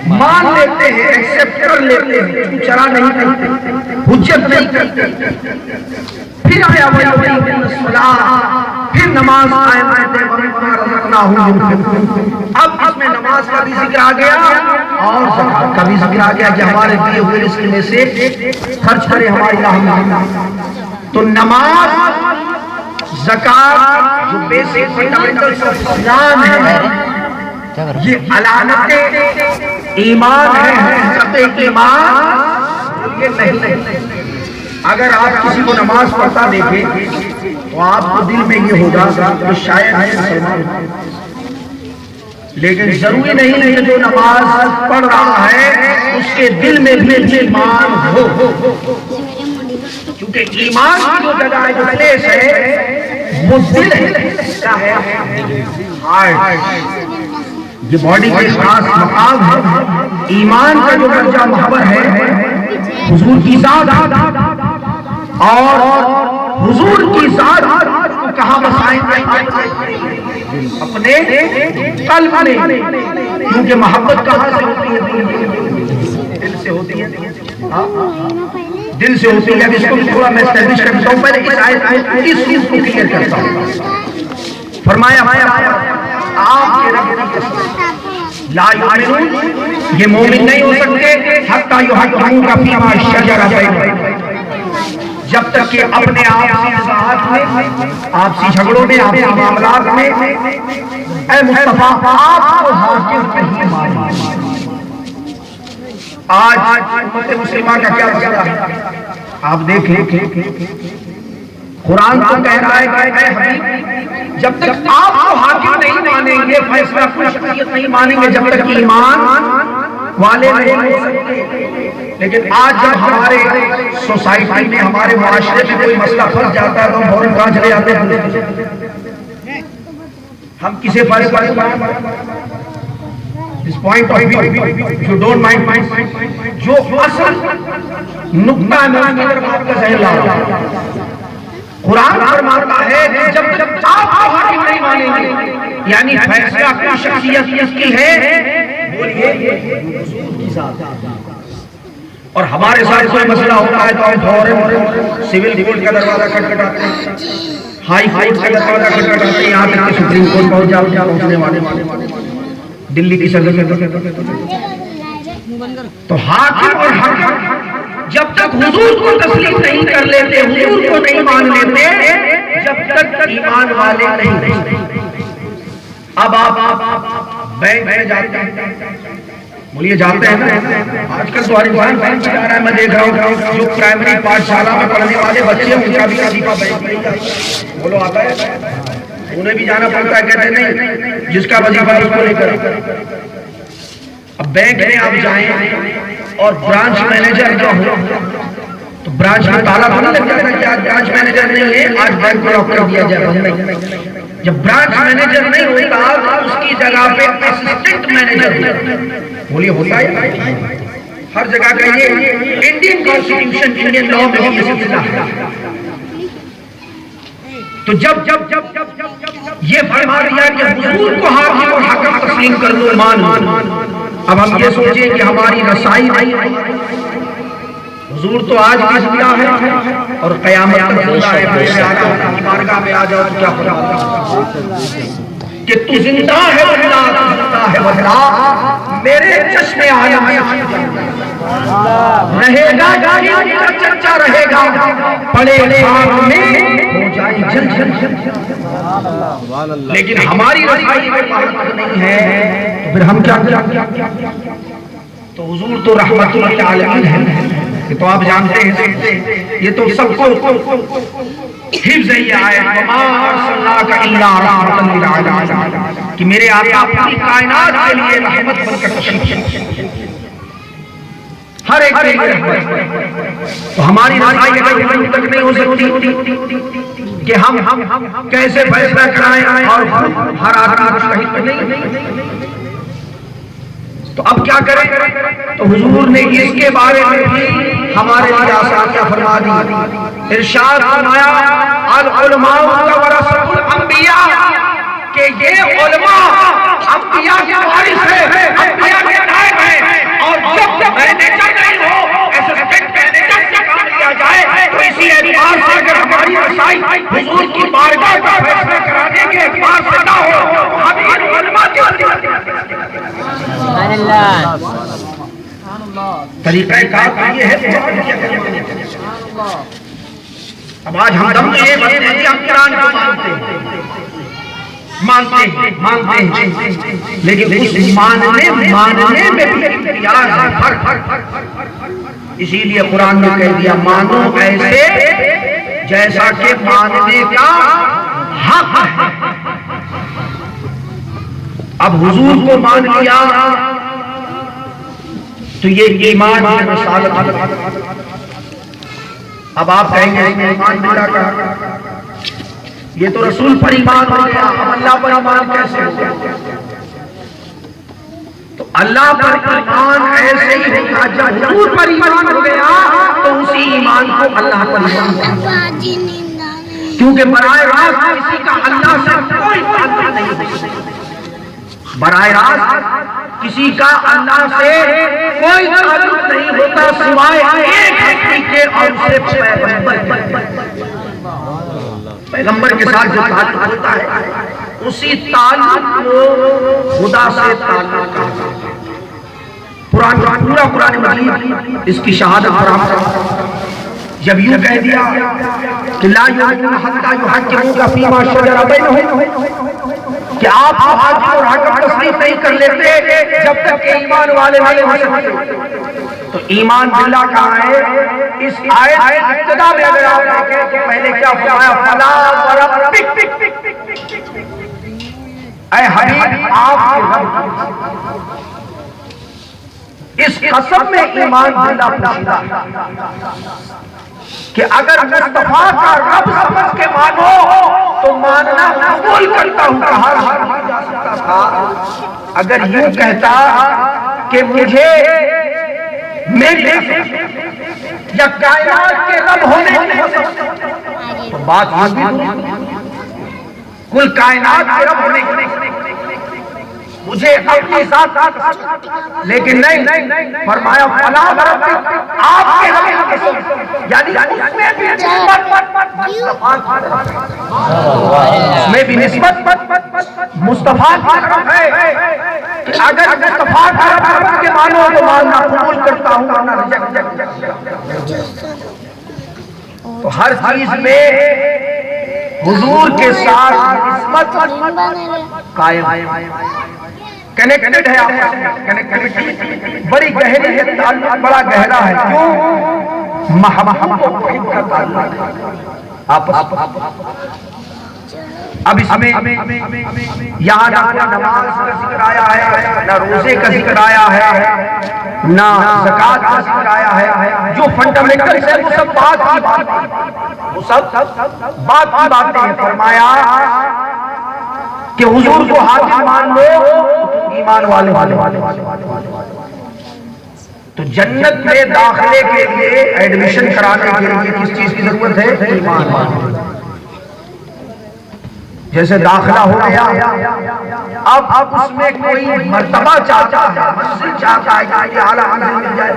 مان لیتے ہیں، ایکسپٹ کر لیتے ہیں، چرا نہیں کرتے، حجت نہیں کرتے. پھر آیا وَيُقِيمُونَ الصَّلَاةَ، پھر نماز قائم کرتے ہیں. وَمِمَّا رَزَقْنَاهُمْ يُنْفِقُونَ، اب اس میں نماز کا بھی ذکر آ گیا اور زکات کا بھی ذکر آ گیا کہ ہمارے دیے ہوئے رزق میں سے خرچ کرے ہماری راہ میں. تو نماز، زکات جو بیسک فنڈامنٹلز آف اسلام ہے، یہ علامت ایمان ہے، حقیقت ایمان کہ نہیں. اگر آپ کسی کو نماز پڑھتا دیکھیں تو آپ کو دل میں یہ ہوگا کہ شاید ہے مسلمان، لیکن ضروری نہیں ہے کہ جو نماز پڑھ رہا ہے اس کے دل میں بھی ایمان ہو، کیونکہ ایمان کی جو جگہ ہے، جو پلیس ہے وہ دل ہے، کیا ہے؟ ہارٹ. یہ باڈی کے خاص مقام ہے. ایمان کا جو درجہ محور ہے حضور کی ذات، اور حضور کی ذات کو کہاں بسائیں گے؟ اپنے قلب میں، کیونکہ محبت کہاں سے ہوتی ہے؟ دل سے ہوتی ہے. دل سے ہوتی ہے. اب اس کو تھوڑا میں اسٹیبلش کرتا ہوں، پہلے اس آیت میں اس چیز کو کلیئر کرتا ہوں. فرمایا آپ کے رب کی قسم لا یؤمنون، یہ مومن نہیں ہو سکتے حتی یحکموک فیما شجر بینہم، جب تک کہ اپنے آپسی نزاعات میں، آپسی جھگڑوں میں، آپسی معاملات میں اے مصطفیٰ آپ کو حاکم نہیں مانیں. آج امت مسلمہ کا کیا مسئلہ ہے؟ آپ دیکھیں قرآن تو کہہ رہا ہے کہ اے حبیب جب تک آپ کو حاکم نہیں مانیں گے، فیصلہ کوئی شخصیت نہیں مانیں گے جب تک ایمان والے نہیں ہو سکتے. لیکن آج جب ہمارے سوسائٹی میں، ہمارے معاشرے میں کوئی مسئلہ پھنس جاتا ہے تو ہم فوراً کہاں چلے جاتے ہیں؟ ہم کسے فیصلہ نہیں مانیں؟ اس point of view you don't mind, جو اصل نقطہ میں اس کی طرف آپ کا ذہن لا رہا ہے. قرآن فرماتا ہے کہ جب تک آپ کو حاکم نہیں مانیں گے، یعنی فیصلہ کوئی شخصیت کس کی ہے؟ بولیے. اور ہمارے ساتھ کوئی مسئلہ ہوتا ہے تو ہم فوراً سول کورٹ کا دروازہ کھٹکھٹاتے ہیں، ہائی کورٹ کا دروازہ کھٹکھٹاتے ہیں، یہاں تک کہ سپریم کورٹ پہنچنے والے دلی کی صدر تو حاکم اور حاکم جب تک حضور کو تسلیم نہیں کر لیتے، حضور کو نہیں مان لیتے، جب تک ایمان والے نہیں. اب آپ بینک میں جاتے ہیں، بولیے جاتے ہیں نا، آج کل تو ہر انسان بینک جا رہا ہے. میں دیکھ رہا ہوں جو پرائمری پاٹھشالہ میں پڑھنے والے بچے ہیں ان کا بھی وظیفہ بینک میں جاتا ہے. بولو آتا ہے؟ انہیں بھی جانا پڑتا ہے. کہتے نہیں جس کا وظیفہ اس کو لے کر. اب بینک میں آپ جائیں اور برانچ مینیجر جو ہو تو برانچ میں تالا تو نہیں لگ جاتا کہ آج برانچ مینیجر نہیں ہے، آج بینک کو لاک کر دیا جائے. جب برانچ مینیجر نہیں ہوتا تو اس کی جگہ پہ اسسٹنٹ مینیجر ہوتا. بولیے ہوتا ہے ہر جگہ کا. یہ انڈین کانسٹیٹیوشن، انڈین لاء میں یہ سلسلہ ہے. تو جب یہ فرما دیا کہ حضور کو حاکم اور حاکم تسلیم کر لو، مان. اب ہم یہ سوچیں کہ ہماری رسائی حضور تو آج بھی زندہ ہے اور قیامت تک زندہ ہے. بارگاہ میں آ جاؤ تو کیا فرماتا کہ تو زندہ ہے بدلا، زندہ ہے بدلا، میرے چشم عالم میں رہے گا، چرچا رہے گا، پڑے خاک میں ہو جائے جل جل جل. لیکن ہماری رسائی میں طاقت نہیں ہے تو پھر ہم کیا کریں؟ تو حضور تو رحمت للعالمین ہے. یہ تو آپ جانتے ہیں، یہ تو سب کو حفظ ہے. یہ آیت وما ارسلناک الا رحمۃ للعالمین، کہ میرے آقا پوری کائنات کے لیے رحمت بن کر تشریف ہر ایک کے لیے رحمت. تو ہماری رسائی اگر تک نہیں ہو سکتی کہ ہم کیسے فیصلہ کرائیں اور ہر آدمی مجتہد نہیں. تو اب کیا کریں؟ تو حضور نے اس کے بارے میں بھی ہمارے لیے آسانیاں فرما دی. ارشاد فرمایا العلماء ورثۃ الانبیاء، کہ یہ علماء انبیاء کے وارث ہیں، انبیاء کے نائب ہیں. اور جب مینیجر نہیں ہو، اسسٹنٹ مینیجر سے کام لیا جائے تو اسی اعتبار سے اگر ہماری رسائی حضور کی بارگاہ کا فیصلہ کرانے کے اعتبار سے نہ ہو، ہم ان علماء کی طریقہ کار یہ ہے. اب آج ہم دم یہ باتیں ہیں کہ ہم قرآن کو مانتے ہیں، لیکن اس ماننے میں بھی امتیاز ہے، فرق. اسی لیے قرآن نے کہہ دیا مانو ایسے جیسا کہ ماننے کا حق ہے۔ اب حضور کو مان لیا تو یہ ایمان ہے رسالت۔ اب آپ کہیں گے ایمان باللہ کا یہ تو رسول پر ایمان ہو گیا، اب اللہ پر ایمان کیسے ہو گیا؟ تو اللہ پر ایمان ایسے ہی ہوگا جب حضور پر ایمان ہو گیا تو اسی ایمان کو اللہ پر ایمان ہوگا، کیونکہ براہ راست کسی کا اللہ سے کوئی تعلق نہیں، براہ راست کسی کا اللہ سے کوئی تعلق نہیں ہوتا سوائے ایک ہستی کے اور اسے پیغمبر کے ساتھ جو تعلق ہوتا ہے اسی تعلق کو خدا سے تعلق کرتا ہے۔ پورا قرآن مجید اس کی شہادت فراہم کرتا ہے۔ جب یوں کہہ دیا کہ لا یؤمنون حتی یحکموک فیما شجر بینہم، کہ آپ حاکم اور حکم تسلیم نہیں کر لیتے جب تک کہ ایمان والے نہیں ہو سکتے۔ تو ایمان باللہ کہاں ہے؟ اس آیت ابتدا میں اگر آپ دیکھیں تو پہلے کیا فرمایا؟ فلا وربک، اے حبیب آپ کے رب، اس قسم میں ایمان باللہ پوشیدہ کہ اگر مصطفیٰ کا رب سمجھ کے مانو تو ماننا قبول کرتا ہوں، کہا نہیں جا سکتا تھا۔ اگر یوں کہتا کہ مجھے میرے یا کائنات کے رب ہونے کی تو بات کل کائنات کے رب ہونے کی مجھے اپنی ذات، لیکن نہیں، فرمایا فلا وربک، آپ کے رب کی قسم، یعنی اس میں بھی نسبت مصطفیٰ کی طرف ہے کہ اگر مصطفیٰ کا رب کے مانو تو ماننا قبول کرتا ہوں ورنہ ریجیکٹ۔ تو ہر چیز میں حضور کے ساتھ نسبت قائم کنیکٹڈ ہے، آپ کنیکٹیوٹی بڑی گہری ہے، تعلق بڑا گہرا ہے۔ کیوں؟ محبت و محبت کا تعلق آپس۔ اب اس میں یہاں نہ نماز کا ذکر آیا ہے، نہ روزے کا ذکر آیا ہے، نہ زکوٰۃ کا ذکر آیا ہے، جو فنڈامنٹل ہے وہ سب بات کی باتیں، وہ سب بات کی باتیں ہیں۔ فرمایا کہ حضور کو حاکم مان لو ایمان والے۔ تو جنت میں داخلے کے لیے ایڈمیشن کرانے کے لیے کس چیز کی ضرورت ہے؟ ایمان۔ جیسے داخلہ ہو گیا اب اس میں کوئی مرتبہ چاہتا ہے، منزل چاہتا ہے کہ اعلیٰ منزل مل جائے،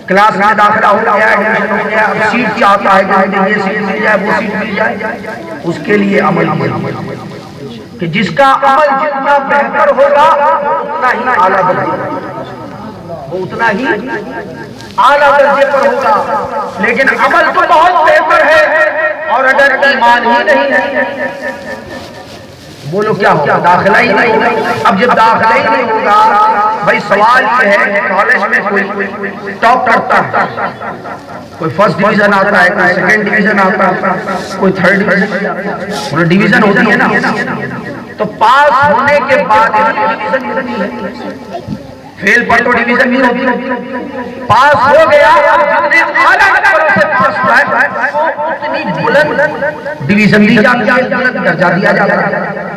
کلاس میں داخلہ ہو گیا، ایڈمیشن ہو گیا، سیٹ چاہتا ہے کہ یہ سیٹ مل جائے، وہ سیٹ مل جائے، اس کے لیے عمل کہ جس کا عمل جتنا بہتر ہوگا اتنا ہی اعلیٰ درجے وہ اتنا ہی اعلیٰ درجے پر ہوگا۔ لیکن عمل تو بہت بہتر ہے اور اگر ایمان ہی نہیں ہے بولو کیا ہوگا؟ داخلہ ہی نہیں ہوگا۔ اب جب داخلہ ہی نہیں ہوگا بھائی سوال یہ ہے کہ کالج میں کوئی ٹاپ کرتا ہے، کوئی فرسٹ ڈویژن آتا ہے، کوئی سیکنڈ ڈویژن آتا ہے، کوئی تھرڈ ڈویژن، ڈویژن ہوتی ہے نا، تو پاس ہونے کے بعد ڈویژن ملتی ہے، فیل پر تو ڈویژن نہیں ہوتی۔ پاس ہو گیا جتنے اعلیٰ نمبروں سے پاس ہوا ہے اتنی بلند ڈویژن دی جاتی ہے، بلند درجہ دیا جاتا ہے۔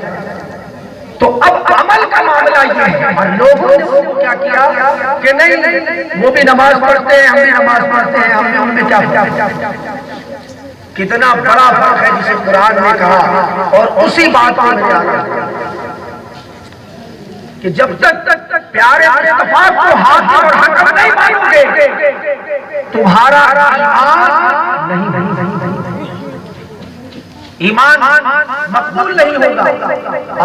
تو اب عمل کا معاملہ یہ ہے، اور لوگوں نے کیا کیا کہ نہیں وہ بھی نماز پڑھتے ہیں، ہم بھی نماز پڑھتے ہیں، ہم نے ان میں کیا کتنا بڑا فرق ہے جسے قرآن نے کہا، اور اسی بات پر کہ جب تک پیارے مصطفیٰ کو حاکم اور حکم نہیں مانو گے تمہارا ایمان مقبول نہیں ہوگا۔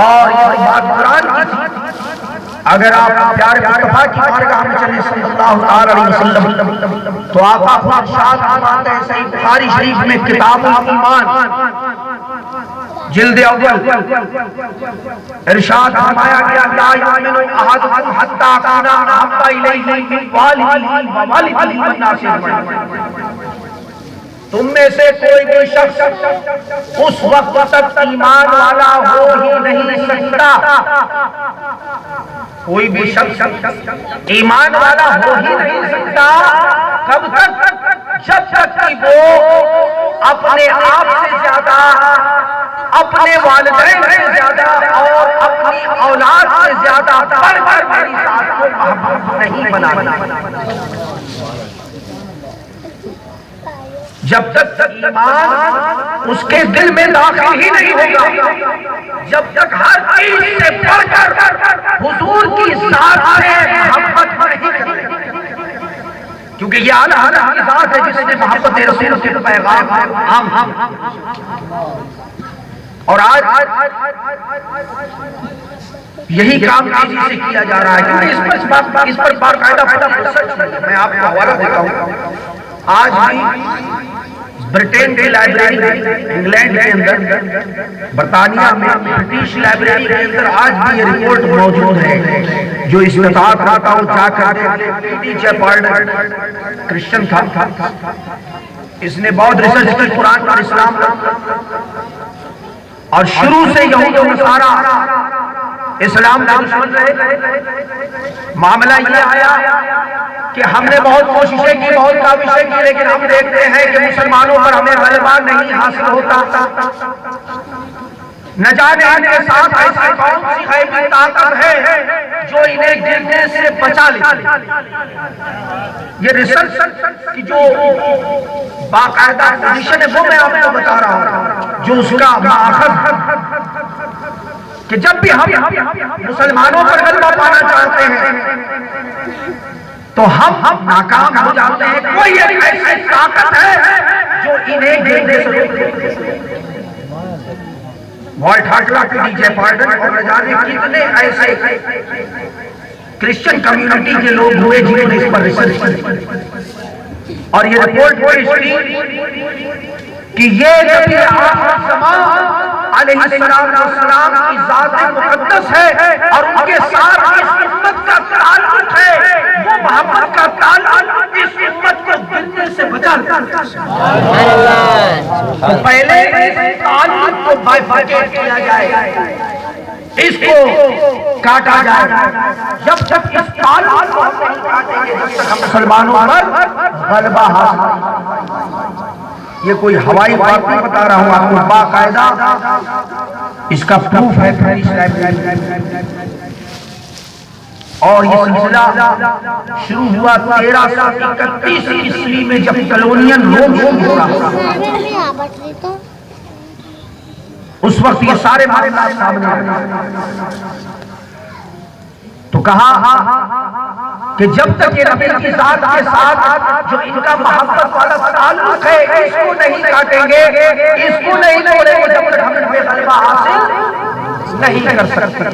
اور یہ بات قرآن کی تھی، اگر آپ پیارے مصطفیٰ کی بارگاہ میں چلے صلی اللہ علیہ وسلم تو آقا خود ارشاد فرماتے ہیں صحیح بخاری شریف میں کتاب الایمان جلد اول ارشاد فرمایا گیا لا یؤمن احدکم حتی اکون احب الیہ من والدہ ووالدہ والناس اجمعین۔ تم میں سے کوئی بھی شخص اس وقت تک ایمان والا ہو ہی نہیں سکتا، کوئی بھی شخص ایمان والا ہو ہی نہیں سکتا کب تک؟ جب تک کہ وہ اپنے آپ سے زیادہ، اپنے والدین سے زیادہ اور اپنی اولاد سے زیادہ بڑھ کر میری ذات کو محبوب نہیں بناتا۔ جب تک ایمان اس کے دل میں داخل ہی نہیں ہوگا، جب تک ہر چیز سے بڑھ کر حضور کی ذات سے محبت نہیں کرے، کیونکہ یہ اعلیٰ حضرت کی ذات ہے جس نے محبت رسول کے پیغام ہم اور آج یہی کام تیزی سے کیا جا رہا ہے، کیونکہ اس پر باقاعدہ ریسرچ ہے۔ میں آپ کو حوالہ دیتا ہوں، آج بھی برطانیہ کی لائبریری، انگلینڈ کے اندر، برطانیہ میں برٹش لائبریری کے اندر آج بھی یہ رپورٹ موجود ہے۔ جو استطاعت رہتا ہوں جا کر ٹی چیپارڈن کرسچن تھا، اس نے بہت ریسرچ کی قرآن اور اسلام پر، اور شروع سے یہود و نصارہ اسلام کا دشمن رہے۔ معاملہ یہ آیا کہ ہم نے بہت کوششیں کی، بہت کاوشیں کی، لیکن ہم دیکھتے ہیں کہ مسلمانوں پر ہمیں غلبہ نہیں حاصل ہوتا۔ نہ جانے ان کے ساتھ ایسی کون سی غیبی طاقت ہے جو انہیں گرنے سے بچا لیتی۔ یہ ریسرچ کی جو باقاعدہ پوزیشن ہے وہ میں آپ کو بتا رہا ہوں، جو اس کا ماخذ کہ جب بھی ہم مسلمانوں پر غلبہ پانا چاہتے ہیں تو ہم ناکام ہو جاتے ہیں۔ کوئی ایک ایسی طاقت ہے جو انہیں گرنے سے روکتی۔ والٹ ہاٹلا، ٹی چیپارڈن اور نہ جانے کتنے ایسے کرسچن کمیونٹی کے لوگ ہوئے جنہوں نے اس پر ریسرچ کی، اور یہ رپورٹ پیش کی کہ یہ نبی آخر زمان علیہ السلام کی ذات مقدس ہے اور ان کے ساتھ اس امت کا تعلق ہے، وہ محبت کا تعلق اس امت کو گرنے سے بچا لیتا ہے۔ تو پہلے اس تعلق کو بائیفرکیٹ کیا جائے، اس کو کاٹا جائے۔ جب تک اس تعلق کو ہم نہیں کاٹیں گے، جب تک ہم مسلمانوں پر غلبہ حاصل۔ یہ کوئی ہوائی بات نہیں بتا رہا ہوں آپ کو، باقاعدہ اس کا پروف ہے برٹش لائبریری۔ اور یہ سلسلہ شروع ہوا 1331 عیسوی میں، جب کلونین روم شروع ہوا۔ اس وقت یہ سارے معاملات سامنے آئے تو کہا کہ جب تک یہ نبی کی ذات کے ساتھ جو ان کا محبت والا تعلق ہے اس کو نہیں کاٹیں گے، اس کو نہیں توڑیں گے، جب تک ہم ان پہ غلبہ حاصل نہیں کر سکتے۔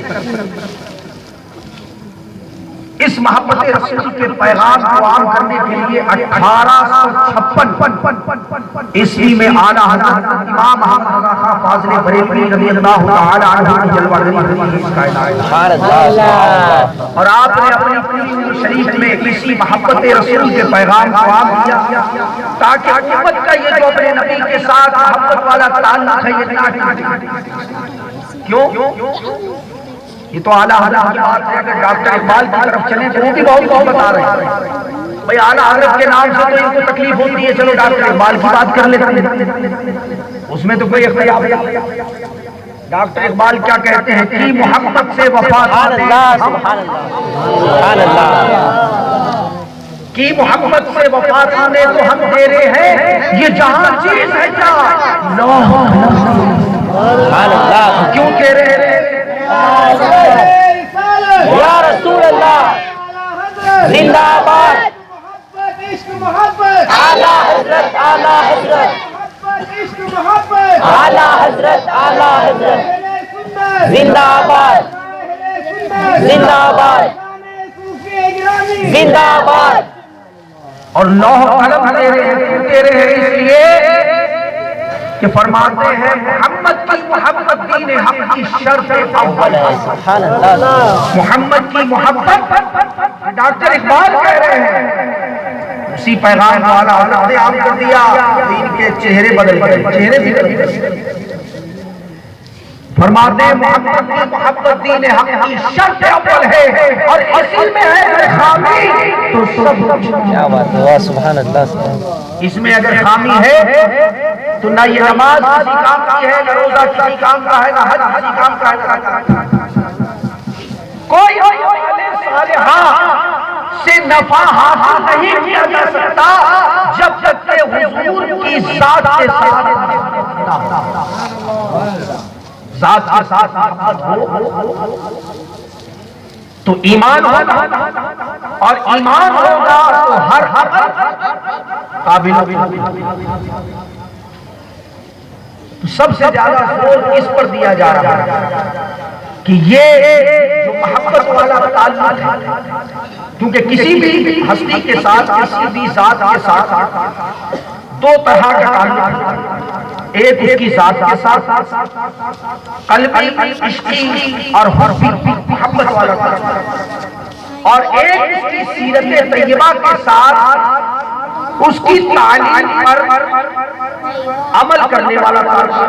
اس محبت رسول کے پیغام کو عام کرنے کے لیے 1856 عیسوی میں اعلیٰ حضرت امام محمد رضا خان فاضل بریلوی رضی اللہ تعالی عنہ کی جلوہ گری ہوئی اس کائنات۔ اور آپ نے اپنی عمر شریف میں اسی محبت رسول کے پیغام کو عام کیا تاکہ امت کا یہ جو اپنے نبی کے ساتھ محبت والا تعلق ہے یہ نہ ٹوٹے۔ کیوں؟ یہ تو اعلیٰ حضرت کی بات ہے۔ اگر ڈاکٹر اقبال کی طرف چلیں تو وہ بھی بہت کچھ بتا رہے ہیں۔ بھئی اعلیٰ حضرت کے نام سے تو ان کو تکلیف ہوتی ہے، چلو ڈاکٹر اقبال کی بات کر لیتے ہیں، اس میں تو کوئی اختلاف نہیں۔ ڈاکٹر اقبال کیا کہتے ہیں کہ محبت سے وفا کی محبت سے وفا نے تو ہم دے رہے ہیں، یہ جہاں چیز ہے کیا کیوں کہہ رہے ہیں یا رسول اللہ زندہ آباد، اعلیٰ حضرت، اعلیٰ حضرت، اعلیٰ حضرت، اعلیٰ حضرت، زندہ آباد، زندہ آباد، زندہ آباد۔ اور لوح قلم دے رہے ہیں اس لیے کہ فرماتے ہیں محمد کی محبت دین حق کی شرط اول ہے. سبحان اللہ. محمد کی محبت ڈاکٹر اقبال کہہ رہے ہیں. اسی پیغام والا حضرت نے عام کر دیا، دین کے چہرے بدل گئے، چہرے بھی بدل گئے. فرماتے ہیں محمد کی محبت دین حق کی شرط اول ہے، اور اسی میں ہے خامی تو سب کچھ. کیا بات ہے، سبحان اللہ. اس میں اگر خامی ہے تو نہ یہ نماز کسی کام کی ہے، نہ روزہ کسی کام کا ہے، نہ حج کسی کام کا ہے. کوئی صالحہ سے نفع حاصل نہیں کیا جا سکتا جب تک کہ حضور کی ذات کے ساتھ ذات کے ساتھ محبت ہو تو ایمان ہوگا، اور ایمان ہوگا تو ہر قابل. تو سب سے زیادہ زور اس پر دیا جا رہا ہے کہ یہ جو محبت والا تعلق ہے، کیونکہ کسی بھی ہستی کے ساتھ، کسی بھی ذات کے ساتھ دو طرح کا تعلق ہے. ایک اس کی ذات کے ساتھ قلبی عشقی اور حرفی محبت والا تعلق، اور ایک اس کی سیرت طیبہ کے ساتھ اس کی تعلیم پر عمل کرنے والا تعلق.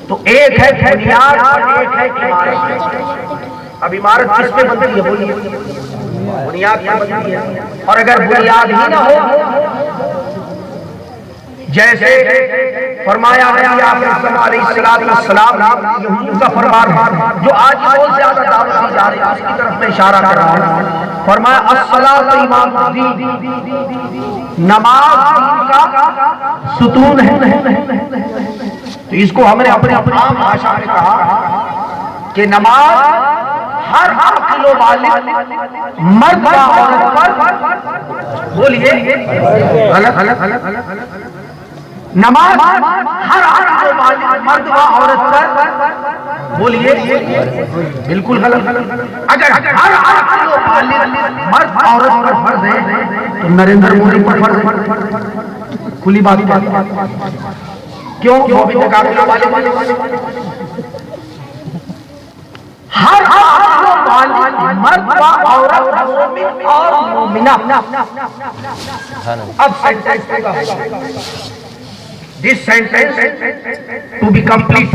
تو ایک ہے بنیاد اور ایک ہے عمارت. اب عمارت کس پہ بنتی ہے؟ بولیے. بنیاد پہ بنتی ہے. اور اگر بنیاد ہی نہ ہو، جیسے فرمایا ہے علیہ السلام یہود کا فرمان ہے جو آج بہت زیادہ دعوت دی جا رہی ہے، اس کی طرف میں اشارہ کر رہا ہوں. فرمایا الصلاۃ امام الدین، نماز دین کا ستون ہے. تو اس کو ہم نے اپنے عام بھاشا میں کہا کہ نماز ہر عاقل و بالغ مرد و عورت پر، بولیے نماز ہر عاقل و بالغ مرد و عورت پر، بولیے بالکل غلط. اگر ہر عاقل و بالغ مرد عورت پر فرض ہے تو نریندر مودی پر فرض ہے. کھلی بات. کیوں؟ وہ بھی عاقل و بالغ. ہر عاقل و بالغ مرد و عورت مومن اور مومنہ. اب سینٹنس کا this sentence to be complete.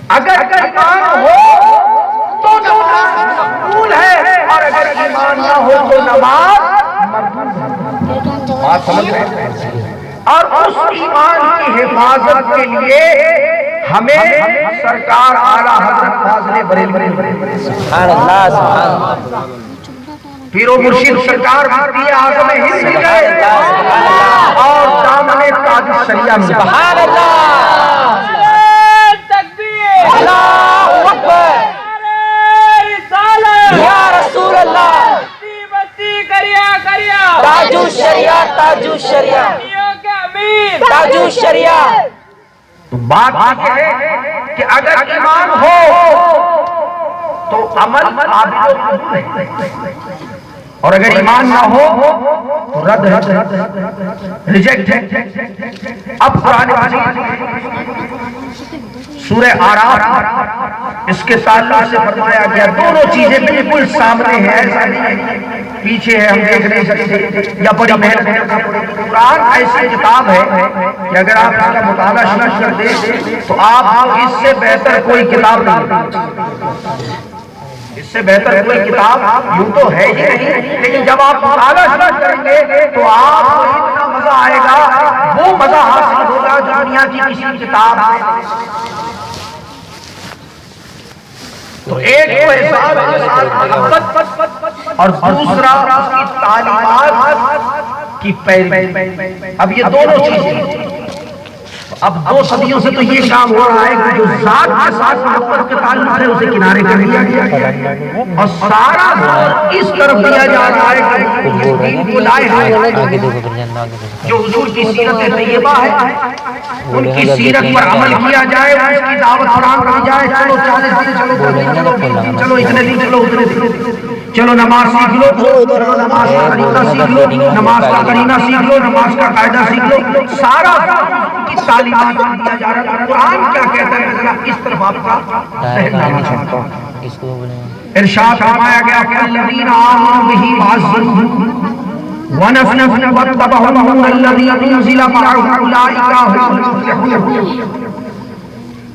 اگر ایمان ہو تو نماز مقبول ہے، اور اگر ایمان نہ ہو تو نماز مردود ہے. بات سمجھ رہے ہیں؟ اور اس ایمان کی حفاظت کے لیے ہمیں سرکار اعلیٰ حضرت فاضل بریلوی سبحان اللہ. سبحان اللہ. پیر و مرشد سرکار مفتی اعظم ہند مل گئے اور دامن تاج الشریعہ مل گئے. سبحان اللہ. تکبیر. اللہ اکبر. یا رسول اللہ. تاج الشریعہ، تاج الشریعہ، تاج الشریعہ. تو بات یہ ہے کہ اگر ایمان ہو تو عمل قابل قبول ہے، اور اگر ایمان نہ ہو تو رد ریجیکٹ ہے. اب قرآن سورہ اعراف اس کے تعلق سے فرمایا گیا دونوں چیزیں بالکل سامنے ہیں، ایسا نہیں ہے پیچھے ہے ہم دیکھ نہیں سکتے یا بڑی محنت. قرآن ایسی کتاب ہے کہ اگر آپ اس کا مطالعہ شروع کر دیں تو آپ کو اس سے بہتر کوئی کتاب نہیں، اس سے بہتر کوئی کتاب یوں تو ہے ہی نہیں، لیکن جب آپ مطالعہ شروع کریں گے تو آپ کو اتنا مزہ آئے گا، وہ مزہ حاصل ہوگا جو دنیا کی کسی کتاب میں. تو ایک وہ احساس محبت اور دوسرا اس کی تعلیمات کی پیروی. اب یہ دونوں چیزیں اب 2 صدیوں سے تو یہ کام ہو رہا ہے کہ جو ذات کے ساتھ محبت کے تعلق ہے اسے کنارے کر دیا گیا اور سارا زور اس طرف دیا جا رہا ہے کہ اس دین کو لائے ہیں جو حضور کی سیرت طیبہ ہے ان کی سیرت پر عمل کیا جائے، اس کی دعوت فراہم کی جائے. چلو 40 دن، چلو 50 دن، چلو اتنے دن، چلو اتنے دن. چلو نماز سیکھ لو، چلو نماز کا طریقہ سیکھ لو، نماز کا کرینہ سیکھ لو، نماز کا قاعدہ سیکھ لو، سارا کی تعلیمات دیا جا رہا ہے۔ قرآن کیا کہتا ہے ذرا اس طرف آپ کا ذہن آنا چاہتا ہوں۔ ارشاد فرمایا گیا کہ الذین آمنوا بہ وعزروہ ونصروا واتبعوا النور الذی انزل معه اولئک هم المفلحون،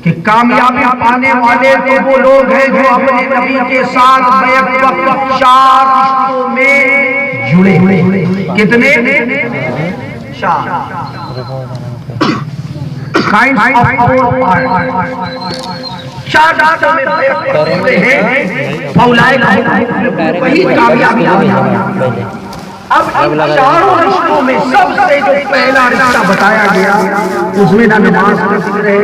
کہ کامیابی پانے والے تو وہ لوگ ہیں جو اپنے نبی کے ساتھ بیک وقت 4 رشتوں میں جڑے ہوئے۔ کتنے؟ 4 kinds of our part، 4 رشتوں میں بیک وقت جڑے ہیں، فاولئک وہی کامیابی ہے۔ اب ان 4 رشتوں میں سب سے جو پہلا رشتہ بتایا گیا اس میں نہ نماز کا ذکر ہے،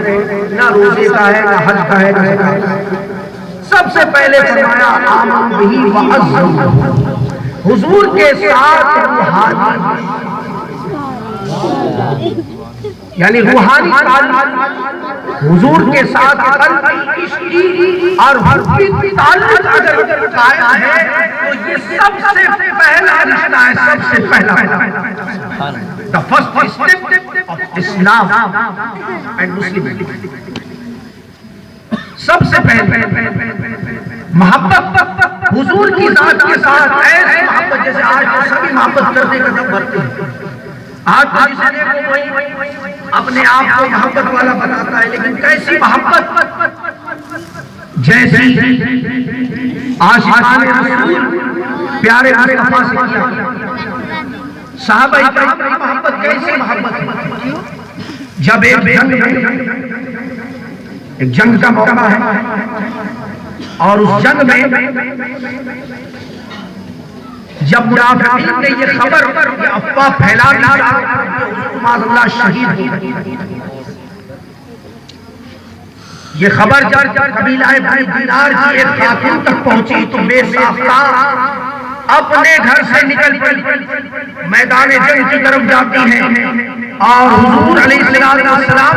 نہ روزے کا ہے، نہ حج کا ہے، نہ زکات کا ہے۔ سب سے پہلے فرمایا آمنوا بہ وعزروہ، حضور کے ساتھ روحانی یعنی روحانی تعلق، حضور کے ساتھ قلبی عشقی اور حرفی تعلق اگر قائم ہے تو یہ سب سے پہلا رشتہ ہے، سب سے پہلا۔ The first step of Islam and Muslim، سب سے پہلے محبت حضور کی ذات کے ساتھ، ایسی محبت جیسے آج سبھی محبت کرنے کا دم بھرتے ہیں۔ آج جسے دیکھو کوئی اپنے آپ کو محبت والا بناتا ہے، لیکن کیسی محبت؟ جیسی عاشقان رسول پیارے مصطفیٰ سے کیا۔ صحابہ کرام کی محبت کیسی محبت ہے؟ جب ایک جنگ کا موقع ہے اور اس جنگ میں جب منافقین نے یہ خبر یہ افواہ پھیلا دی معاذ اللہ شہید ہو گئے، یہ خبر جب قبیلہ بنی دینار کی ایک خاتون تک پہنچی تو بے ساختہ اپنے گھر سے نکل پڑی، میدان جنگ کی طرف جاتی ہیں اور حضور علیہ السلام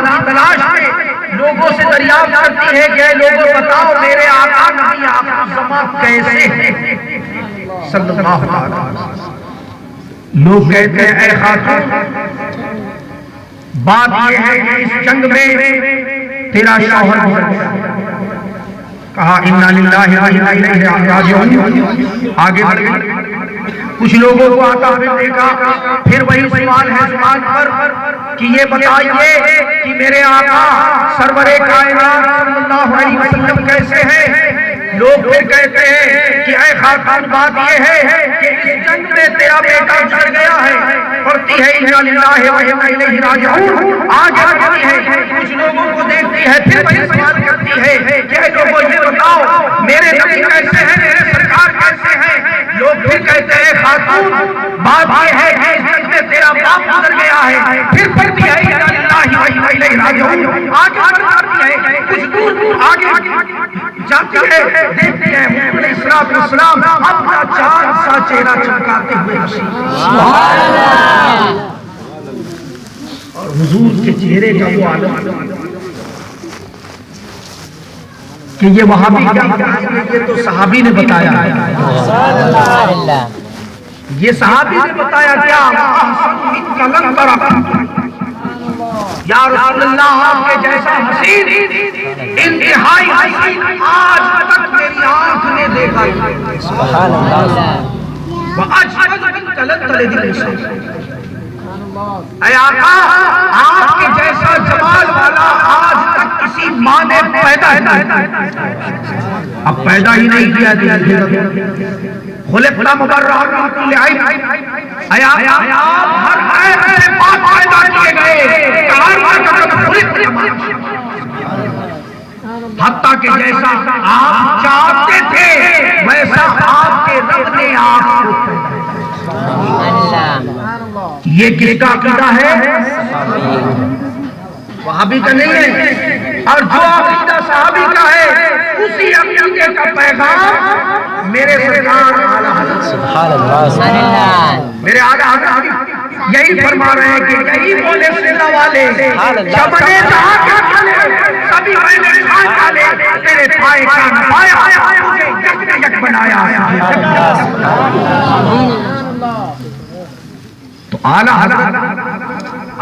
کی تلاش میں لوگوں سے دریافت کرتی ہے کہ اے لوگوں بتاؤ میرے آقا نبی آخر الزمان کیسے ہیں صلی اللہ علیہ وسلم۔ لوگ کہتے ہیں اے خاتون بات یہ ہے کہ اس جنگ میں تیرا شوہر گزر گیا۔ کہا انا للہ و انا الیہ راجعون، آگے بڑھ گئی۔ کچھ لوگوں کو آتا ہوئے دیکھا، پھر وہی سوال ہے زبان پر کہ یہ بتائیے کہ میرے آقا سرور کائنات صلی اللہ علیہ وسلم کیسے ہیں؟ لوگ پھر کہتے ہیں کہ اے خاتون بات یہ ہے کہ اس جنگ میں تیرا بیٹا گزر گیا ہے، پڑھتی ہے انا للہ و انا الیہ راجعون، آگے بڑھتی ہے۔ کچھ لوگوں کو دیکھتی ہے پھر وہی سوال کرتی ہے کہ اے لوگوں یہ بتاؤ میرے نبی کیسے ہیں، میرے سرکار کیسے ہیں؟ لوگ پھر کہتے ہیں خاتون بات یہ ہے کہ اس جنگ میں تیرا باپ گزر گیا ہے، پھر پڑھتی ہے انا للہ و انا الیہ راجعون، آگے بڑھ جاتی ہے۔ کچھ دور آگے جاتی ہے، دیکھتی ہے حضور علیہ السلام اپنا چاند سا چہرہ چمکاتے ہوئے حسین، اور حضور کے چہرے کا وہ عالم کہ یہ وہابی کیا بتائیں گے، یہ تو صحابی نے بتایا ہے، یہ صحابی نے بتایا کیا یا رسول اللہ آپ کے جیسا حسین انتہائی حسین آج تک میری آنکھ نے دیکھا ہے۔ سبحان اللہ۔ اے آقا آپ کے جیسا جمال والا آج تک کسی ماں نے پیدا نہیں، اب پیدا ہی نہیں کیا خلقنا مبرأ من کل عیب، اے آقا آپ ہر عیب سے پاک پیدا کیے گئے، حتیٰ کہ جیسا آپ چاہتے تھے ویسا آپ کے رب نے آپ کو پیدا۔ یہ کس کا عقیدہ ہے؟ وہابی کا نہیں ہے، اور جو عقیدہ صحابی کا ہے اسی عقیدے کا پیغام میرے سرکار سبحان اللہ میرے آقا یہی فرما رہے ہیں کہ یہی بولے سنہ والے جب نے جہاں کیا کھالے سبھی میں نے کھان کھالے تیرے پائے کھان پایا تجھے یک بنایا. تو اعلیٰ حضرت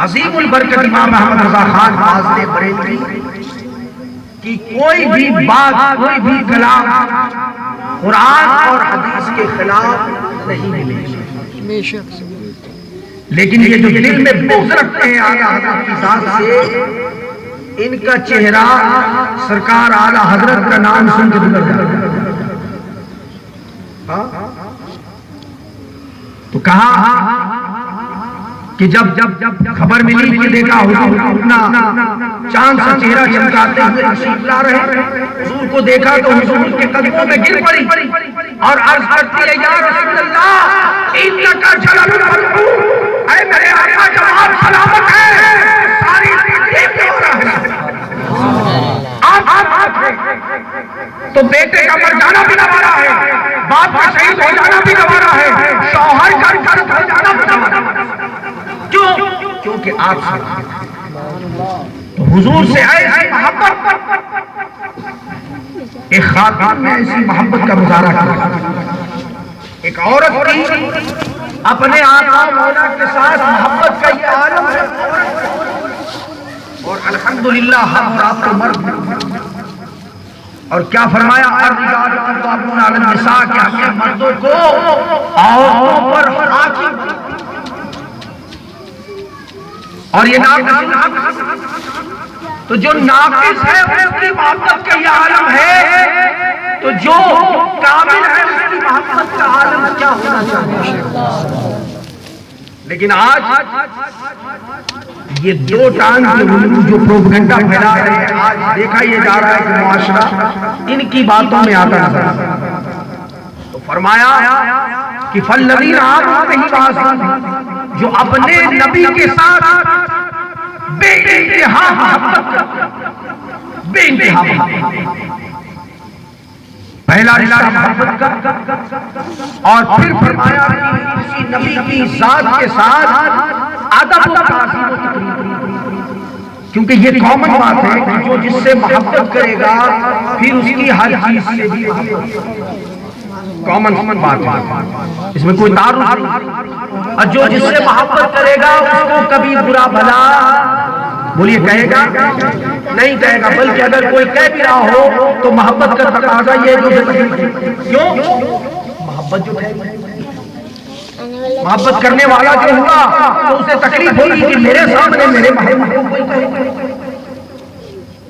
عظیم البرکت امام محمد رضا خان فاضل بریلوی کی کوئی بھی بات، کوئی بھی کلام قرآن اور حدیث کے خلاف نہیں ملے گی. لیکن یہ جو دل میں بغض رکھتے ہیں اعلیٰ حضرت کی ذات سے، ان کا چہرہ سرکار اعلیٰ حضرت کا نام سن کے گزر جاتا ہے. تو کہا کہ جب خبر ملی کہ دیکھا حضور اپنا چاند سا چہرہ چمکاتے ہوئے تشریف لا رہے، حضور کو دیکھا تو حضور کے قدموں میں گر پڑی اور عرض کرتی ہے یا رسول اللہ انکا جلل مرحوم، اے میرے آقا جواب سلامت ہے، ساری زندگی کیوں رہا آپ تو بیٹے کا مر جانا بھی گوارا ہے، باپ کا شہید ہو جانا بھی گوارا ہے، شوہر کا گھر ہو جانا بھی گوارا ہے. کیونکہ آپ سے تو حضور سے ایسی محبت، ایک خاتون نے ایسی محبت کا مظاہرہ کیا. ایک عورت کی اپنے آقا مولا کے ساتھ محبت کا یہ عالم ہے، اور الحمدللہ ہم اور آپ کو مرد. اور کیا فرمایا الرجال قوامون علی النساء کہ ہم نے مردوں کو عورتوں پر حاکم. اور یہ ناقص، تو جو ناقص ہے اس کی محبت کا یہ عالم ہے، تو جو کامل ہے اس کی محبت کا عالم کیا ہونا چاہیے. لیکن آج یہ دو ٹانگ کے علوم جو پروپیگنڈا پھیلا رہے ہیں، آج دیکھا یہ جا رہا ہے کہ معاشرہ ان کی باتوں میں آتا نظر آتا ہے. تو فرمایا کہ فالذین آمنوا بہ، جو اپنے نبی کے ساتھ بے انتہا محبت کرتے، بے انتہا محبت. پہلا رشتہ محبت کا، اور پھر فرمایا کہ اسی نبی کی ذات کے ساتھ ادب و تعظیم و تقریم. کیونکہ یہ کامن بات ہے کہ جو جس سے محبت کرے گا پھر اس کی ہر چیز سے بھی محبت، کامن بات ہے، اس میں کوئی تعارض نہیں. اور جو جس سے محبت کرے گا اس کو کبھی برا بھلا بولیے کہے گا نہیں کہے گا، بلکہ اگر کوئی کہہ بھی رہا ہو تو محبت کا تقاضا یہ ہے کہ کیوں محبت جو ہے، محبت کرنے والا جو ہوا تو اسے تکلیف ہوگی کہ میرے سامنے میرے محبوب کو کوئی کہے.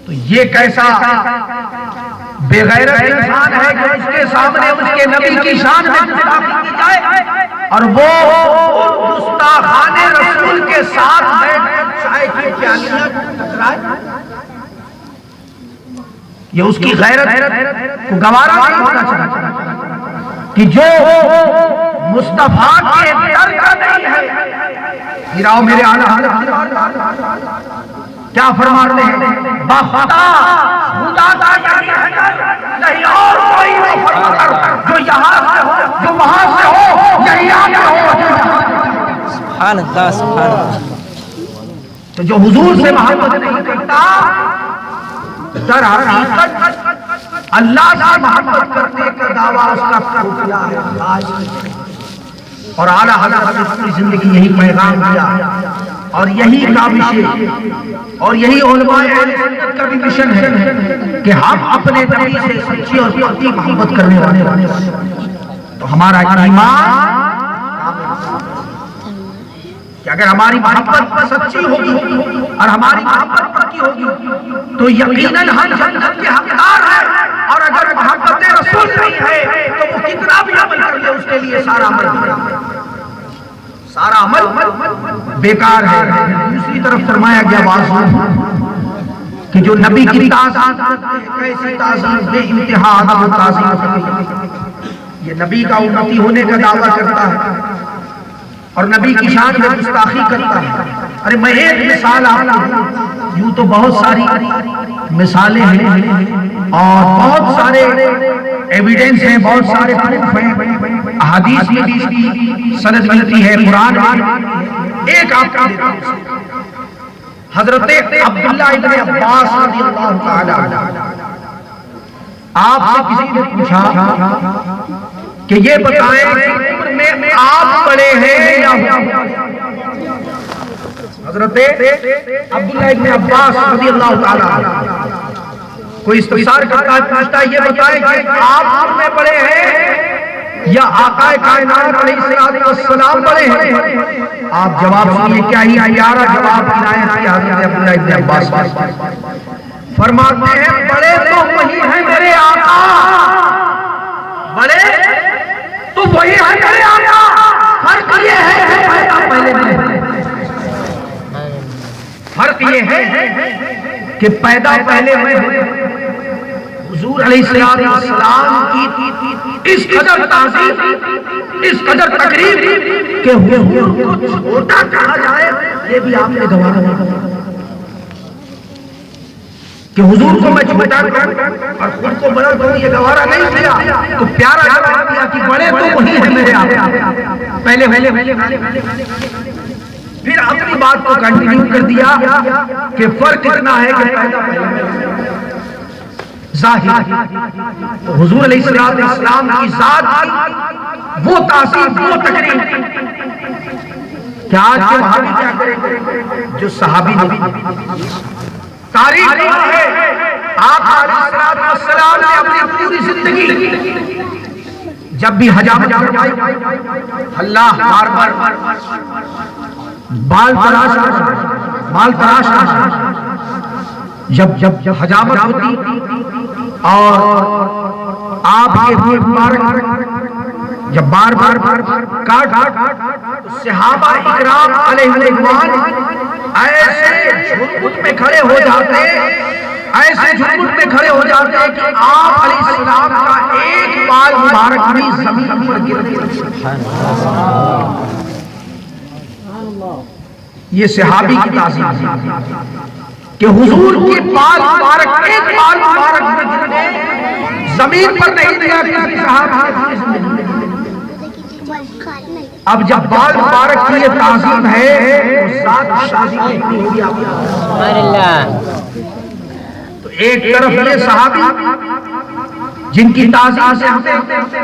تو یہ کیسا بے غیرت انسان ہے کہ اس کے سامنے اس کے نبی کی شان میں گستاخی کی جائے، اور وہ گستاخان رسول کے ساتھ بیٹھ کر چائے کی پیالیاں ٹکرائے. یہ اس کی غیرت کو گوارا نہیں ہونا چاہتا کہ جو مصطفیٰ کے در کا نہیں ہے. گراؤ میرے اعلیٰ حضرت کیا فرماتے ہیں، بخدا خدا کا نہیں اور کوئی نہیں فرماتا، جو یہاں سے ہو، جو وہاں سے ہو، یہی آگے ہو. سبحان اللہ سبحان اللہ. تو جو حضور سے محبت نہیں کرتا در حقیقت اللہ سے محبت کرنے کا دعویٰ اس کا خفیہ ہے. اور اعلیٰ حضرت نے اپنی زندگی یہی پیغام دیا، اور یہی کاوشیں اور یہی علماء اہل سنت کا بھی مشن ہے کہ ہم اپنے نبی سے سچی اور پکی محبت کرنے والے. تو ہمارا ایمان کہ اگر ہماری محبت سچی ہوگی اور ہماری محبت پکی ہوگی تو یقیناً ہم جنت کے حقدار ہیں. اور اگر محبت رسول نہیں ہے تو وہ کتنا بھی عمل کر لے اس کے لیے سارا عمل بیکار ہے. دوسری طرف فرمایا گیا واضح کہ جو نبی کی تعظیم کیسی تعظیم بے انتہا ادب و تعظیم، یہ نبی کا امتی ہونے کا دعویٰ کرتا ہے اور نبی کی شان میں گستاخی کرتا ہے. ارے میں ایک مثال آپ کو، یوں تو بہت ساری مثالیں ہیں اور بہت سارے ایویڈنس ہیں، بہت سارے پروف ہیں، احادیث میں بھی اس کی سند ملتی ہے، قرآن میں. ایک آپ کو دیتا ہوں، حضرت عبداللہ ابن عباس رضی اللہ تعالی عنہ آپ سے کسی نے پوچھا کہ یہ بتائیں کہ عمر میں آپ بڑے ہیں یا حضرت عبداللہ ابن عباس رضی اللہ تعالیٰ عنہ کوئی استفسار کرتا ہے پوچھتا ہے یہ بتائیں کہ آپ عمر میں بڑے ہیں یا آقا کائنات علیہ السلام بڑے ہیں؟ آپ جواب سنیے کیا ہی پیارا جواب عنایت کیا حضرت عبداللہ ابن عباس فرماتے ہیں بڑے تو وہی ہیں میرے آقا، بڑے تو وہی ہیں میرے آقا، فرق یہ ہے کہ پیدا پہلے میں، فرق یہ ہے کہ پیدا پہلے میں حضور علیہ السلام کی اس قدر تعظیم، اس قدر تقریب کہ حضور کو چھوٹا کہا جائے یہ بھی آپ نے گوارا نہیں کہ حضور کو میں چھوٹا اور خود کو بڑا کروں یہ گوارا نہیں کیا، تو پیارا جواب دیا کہ بڑے تو وہی ہیں میرے آقا پہلے پھر اپنی بات کو کنٹینیو کر دیا کہ فرق اتنا ہے کہ پیدا پہلے ظاہر تو حضور علیہ السلام کی ذات کی وہ تعظیم وہ تقریم کہ آج کے وہابی کیا کریں جو صحابی نہیں تاریخ ہے آپ علیہ السلام نے اپنی پوری زندگی جب بھی حجامت اللہ بال تراش جب حجامت ہوتی اور آپ کے مبارک جب بار کاٹ صحابہ اکرام علیہ الرضوان ایسے جھرمٹ میں کھڑے ہو جاتے کہ آپ علیہ السلام کا ایک بال مبارک بھی زمین پر گرتے، یہ صحابی کی تعظیم کہ حضور کے بال مبارک ایک بال مبارک بھی گرتے زمین پر نہیں دیا کسی صحابی نے۔ اب جب بال مبارک کی یہ تعظیم ہے تو ذات شادی نہیں ہوگی آپ تو ایک طرف یہ صحابی جن کی تعظیم سے ہمیں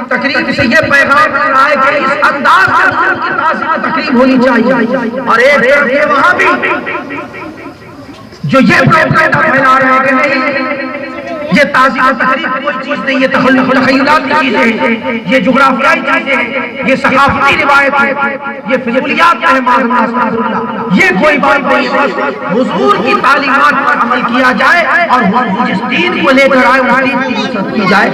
تقریب سے یہ پیغام مل رہا ہے کہ اس انداز سے حضور کی تعظیم تقریب ہونی چاہیے، اور ایک طرف یہ وہاں بھی جو یہ پروپیگنڈا پھیلا رہے ہیں کہ نہیں یہ تعظیم تقریب کوئی چیز نہیں، یہ تخیلات کی چیزیں ہیں، یہ جغرافیائی چیزیں ہیں، یہ ثقافتی روایت ہے، یہ فضولیات ہے، یہ کوئی بات نہیں، حضور کی تعلیمات پر عمل کیا جائے اور جس دین کو لے کر آئے اس دین کی نصرت کی جائے،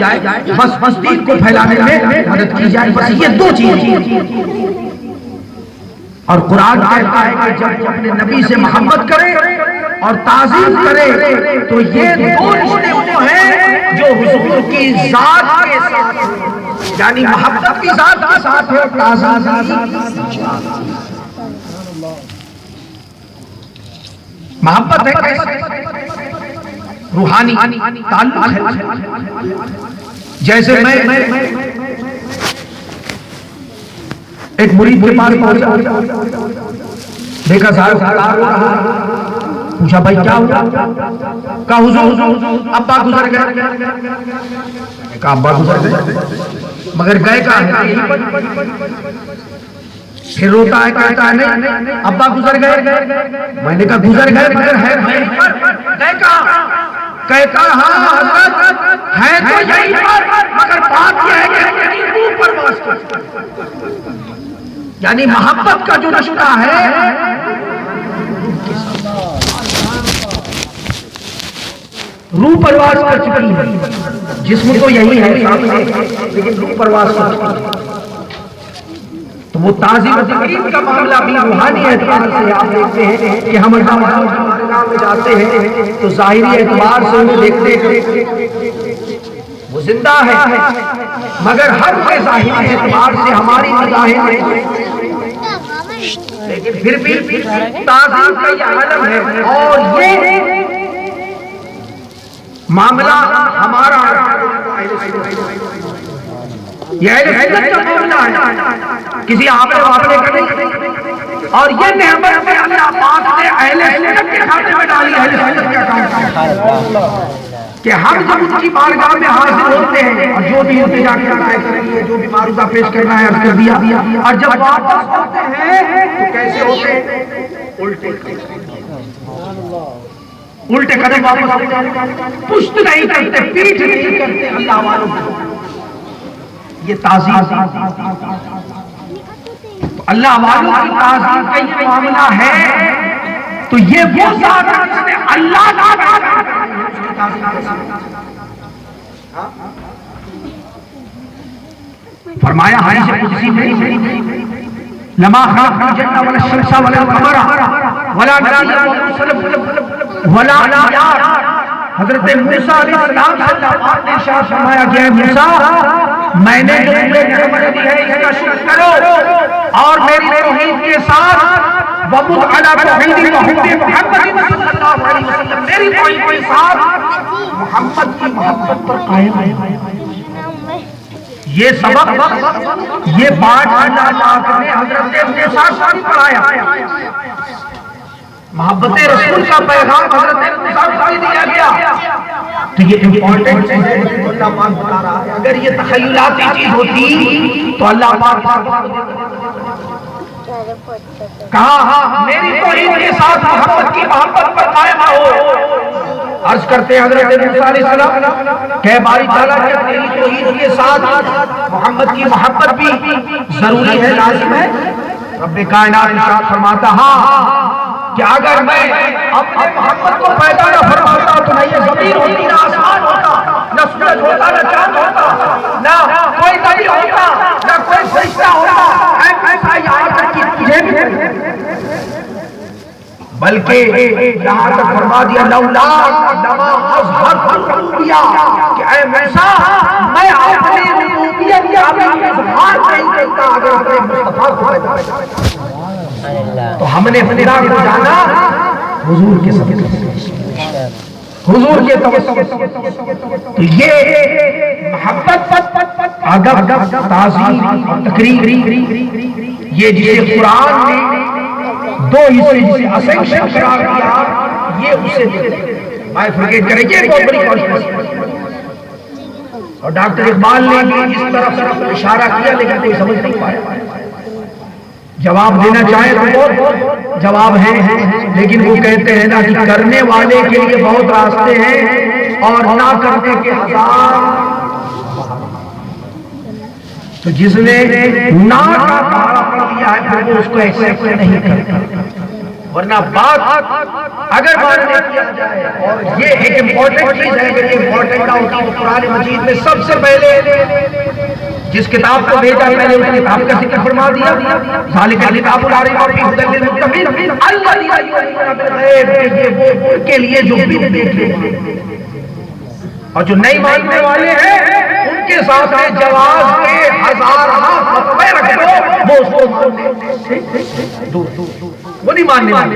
بس دین کو پھیلانے میں مدد کی جائے، بس یہ دو چیزیں۔ اور قرآن کہتا ہے کہ جب اپنے نبی سے محبت کرے اور تعظیم کرے تو یہ دو رشتے وہ ہیں جو حضور کی ذات کے ساتھ، یعنی محبت کی ذات کے ساتھ ہے، تعظیم محبت ہے کیسے روحانی تعلق ہے، جیسے میں ایک مرید کے پاس پہنچا، دیکھا صاحب پوچھا بھائی کیا ہوا؟ کہا حضور ابا گزر گئے۔ کہا ابا گزر گئے مگر گئے کہاں ہیں؟ پھر روتا ہے کہتا ہے نہیں ابا گزر گئے۔ میں نے کہا گزر گئے مگر ہے گئے کہاں؟ کہتا ہاں حضرت ہے تو یہی پر مگر بات یہ ہے کہ روح پرواز کرتا، یعنی محبت کا جو رشتہ ہے روح پرواز کر چکی ہے، جسم تو یہی ہے لیکن روح پرواز کر چکی ہے۔ تو وہ تعظیم و تقریب کا معاملہ بھی روحانی اعتبار سے آپ دیکھتے ہیں کہ ہم اللہ میں جاتے ہیں تو ظاہری اعتبار سے انہیں دیکھتے ہیں وہ زندہ ہے، مگر ہر کے ظاہری اعتبار سے ہماری نگاہیں میں، لیکن پھر بھی تعظیم کا یہ عالم ہے اور یہ معاملہ ہمارا یہ اہل سنت کا معاملہ ہے، کسی آپے واپے کا نہیں، اور یہ نعمت میں اللہ پاک نے اہل سنت کے کھاتے میں ڈالی، اہل سنت کے اکاؤنٹ میں۔ کہ ہم جب ان کی بارگاہ میں حاضر ہوتے ہیں اور جو بھی التجا کرنا ہے کریں گے، جو بھی معروضہ پیش کرنا ہے عرض کر دیا، اور جب واپس ہوتے ہیں تو کیسے ہوتے ہیں؟ الٹے قدم واپس ہوتے ہیں، پشت نہیں کرتے، پیٹھ نہیں کرتے اللہ والوں کو۔ یہ تعظیم، اللہ والوں کی تعظیم کا یہ معاملہ ہے، تو یہ وہ ذات ہے جس نے اللہ کا فرمایا حدیث قدسی میں لما خلق الجنہ ولا الشمس ولا القمر ولا نبی ولا انبیاء، حضرت موسیٰ علیہ السلام سے اللہ نے ارشاد فرمایا کہ اے موسیٰ میں نے جو تمہیں نعمت دی ہے اس کا شکر کرو اور میری توحید کے ساتھ وَبُدْ عَلَىٰ تَوْحِيدِ وَحُبِّ مُحَمَّدٍ صلی اللہ علیہ وسلم، میری توحید کے ساتھ محمد کی محبت پر قائم ہے۔ یہ سبق، یہ بات اللہ پاک نے حضرت موسیٰ کو پڑھایا، محبت رسول کا پیغام حضرت موسیٰ کو دیا گیا، تو یہ امپورٹنٹ چیز ہے جو اللہ پاک بتا رہا ہے۔ اگر یہ تخیلاتی چیز ہوتی تو اللہ پاک کہا میری توحید کے ساتھ محمد کی محبت پر قائم ہو۔ عرض کرتے ہیں حضرت موسیٰ علیہ السلام کہ باری تعالیٰ کیا تیری توحید کے ساتھ محمد کی محبت بھی ضروری ہے، لازم ہے؟ رب کائنات ارشاد فرماتا ہاں کہ اگر میں اپنے محمد کو پیدا نہ فرماتا تو نہ یہ زمین ہوتی، نہ آسمان ہوتا، نہ سورج ہوتا، نہ چاند ہوتا، نہ کوئی نبی ہوتا، نہ کوئی فرشتہ ہوتا، ایسا یہاں تک کہ تجھے بھی، بلکہ یہاں تک فرما دیا لولا لما اظہرت الربوبیہ کہ اے موسیٰ میں اپنی ربوبیت کا بھی اظہار نہیں کرتا اگر اپنے مصطفیٰ کو پیدا کرتا۔ تو ہم نے خدا کو جانا حضور کے صدقے، حضور کے توسط، تو یہ محبت، ادب، تعظیم اور تقریر، یہ جسے قرآن نے دو حصے جسے اسینشن قرار دیا، یہ اسے بائیفرکیٹ کریں گے، بہت بڑی کانسیپٹ۔ اور ڈاکٹر اقبال نے بھی اس طرف اشارہ کیا لیکن کوئی سمجھ نہیں پایا۔ جواب دینا چاہے تو بہت جواب ہیں، لیکن وہ کہتے ہیں نا کہ کرنے والے کے لیے بہت راستے ہیں اور نہ کرنے کے ہزار، تو جس نے نہ کا پہاڑا پڑ دیا ہے پھر وہ اس کو ایکسیپٹ نہیں کرتا، ورنہ بات اگر ماننے کیا جائے۔ اور یہ ایک امپورٹنٹ چیز ہے، اگر یہ امپورٹنٹ نہ ہوتا تو قرآن مجید میں سب سے پہلے جس کتاب کو بھیجا پہلے اس کتاب کا ذکر فرما دیا، ذالک الکتاب لا ریب فیہ ھدی للمتقین الذین یؤمنون بالغیب، ان کے لیے جو بھی دیکھے، اور جو نہیں ماننے والے ہیں ان کے ساتھ جواز کے ہزار فتوے رکھ دو، وہ اس کو وہ نہیں ماننے والے۔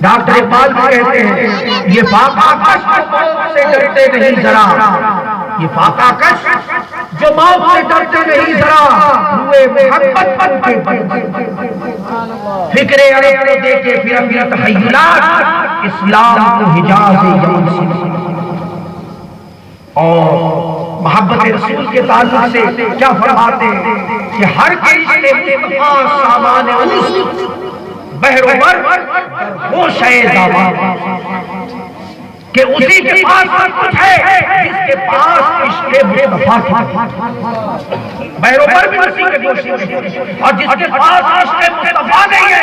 ڈاکٹر اقبال بھی کہتے ہیں یہ فاقہ کش سے ڈرتے نہیں ذرا، یہ فاقہ کش جو موت سے ڈرتے نہیں ذرا، ہوئے محبت بن کے فکر عرب کو دیکھے پھر اپنی تخیلات اسلام کو حجاز یمن سے۔ اور محبت رسول کے تعلق سے کیا فرماتے ہیں کہ ہر کشتے مصطفیٰ سامان انس بحر و بر وہ شے دامان، کہ اسی کے پاس سب کچھ ہے جس کے پاس عشق مصطفیٰ ہے، بحر و بر بھی اسی کے گوشے میں، اور جس کے پاس عشق مصطفیٰ نہیں ہے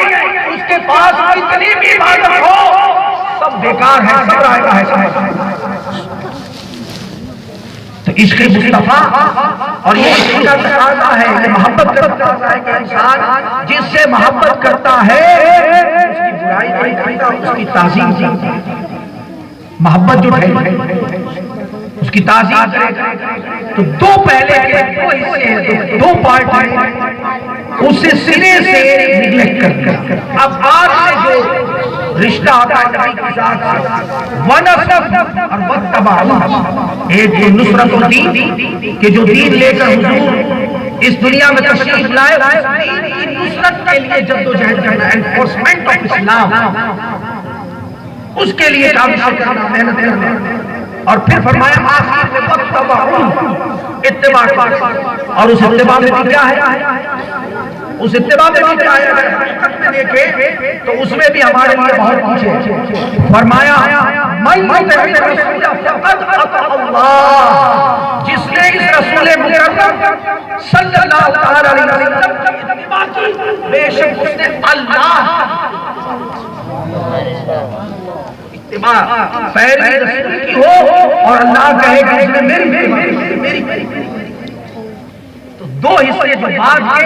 اس کے پاس کتنی بھی عبادت ہو سب بیکار ہے، سب رائے گا ہے۔ تو عشق مصطفیٰ اور یہ عشق کا تقاضا ہے، یہ محبت کا تقاضا ہے کہ انسان جس سے محبت کرتا ہے اس کی برائی نہیں کرتا، اس کی تعظیم کرتا ہے۔ محبت جو ہے اس کی تعظیم کرے، تو دو پہلے کے دو حصے ہیں، دو پارٹ ہیں، اسے سرے سے نگلیکٹ کرتا۔ اب آج سے جو رشتہ آتا ہے نبی کی ذات سے، ونصب اور واتبع، ایک جو نصرت الدین کہ جو دین لے کر حضور اس دنیا میں تشریف لائے، اس دین کی نصرت کے لیے جدوجہد کرنا، انفورسمنٹ آف اسلام، اس کے لیے کام کرنا، محنت کرنا۔ اور پھر فرمایا آخر میں وَاتَّبَعُوا، اتباع کرو. اور اس اتباع میں بھی کیا ہے؟ اس اتباع میں بھی کیا ہے؟ اگر حقیقت میں دیکھیں تو اس میں بھی ہمارے لیے بہت کچھ ہے. فرمایا مَن یُطِعِ الرَّسُولَ فَقَدْ أَطَاعَ اللَّهَ، جس نے اس رسول مکرم صلی اللہ علیہ وسلم کی اتباع کی بے شک اس نے اللہ اتباع پیروی رسول کی ہو اور اللہ کہے کہ اس نے میری تو دو حصے جو بات کے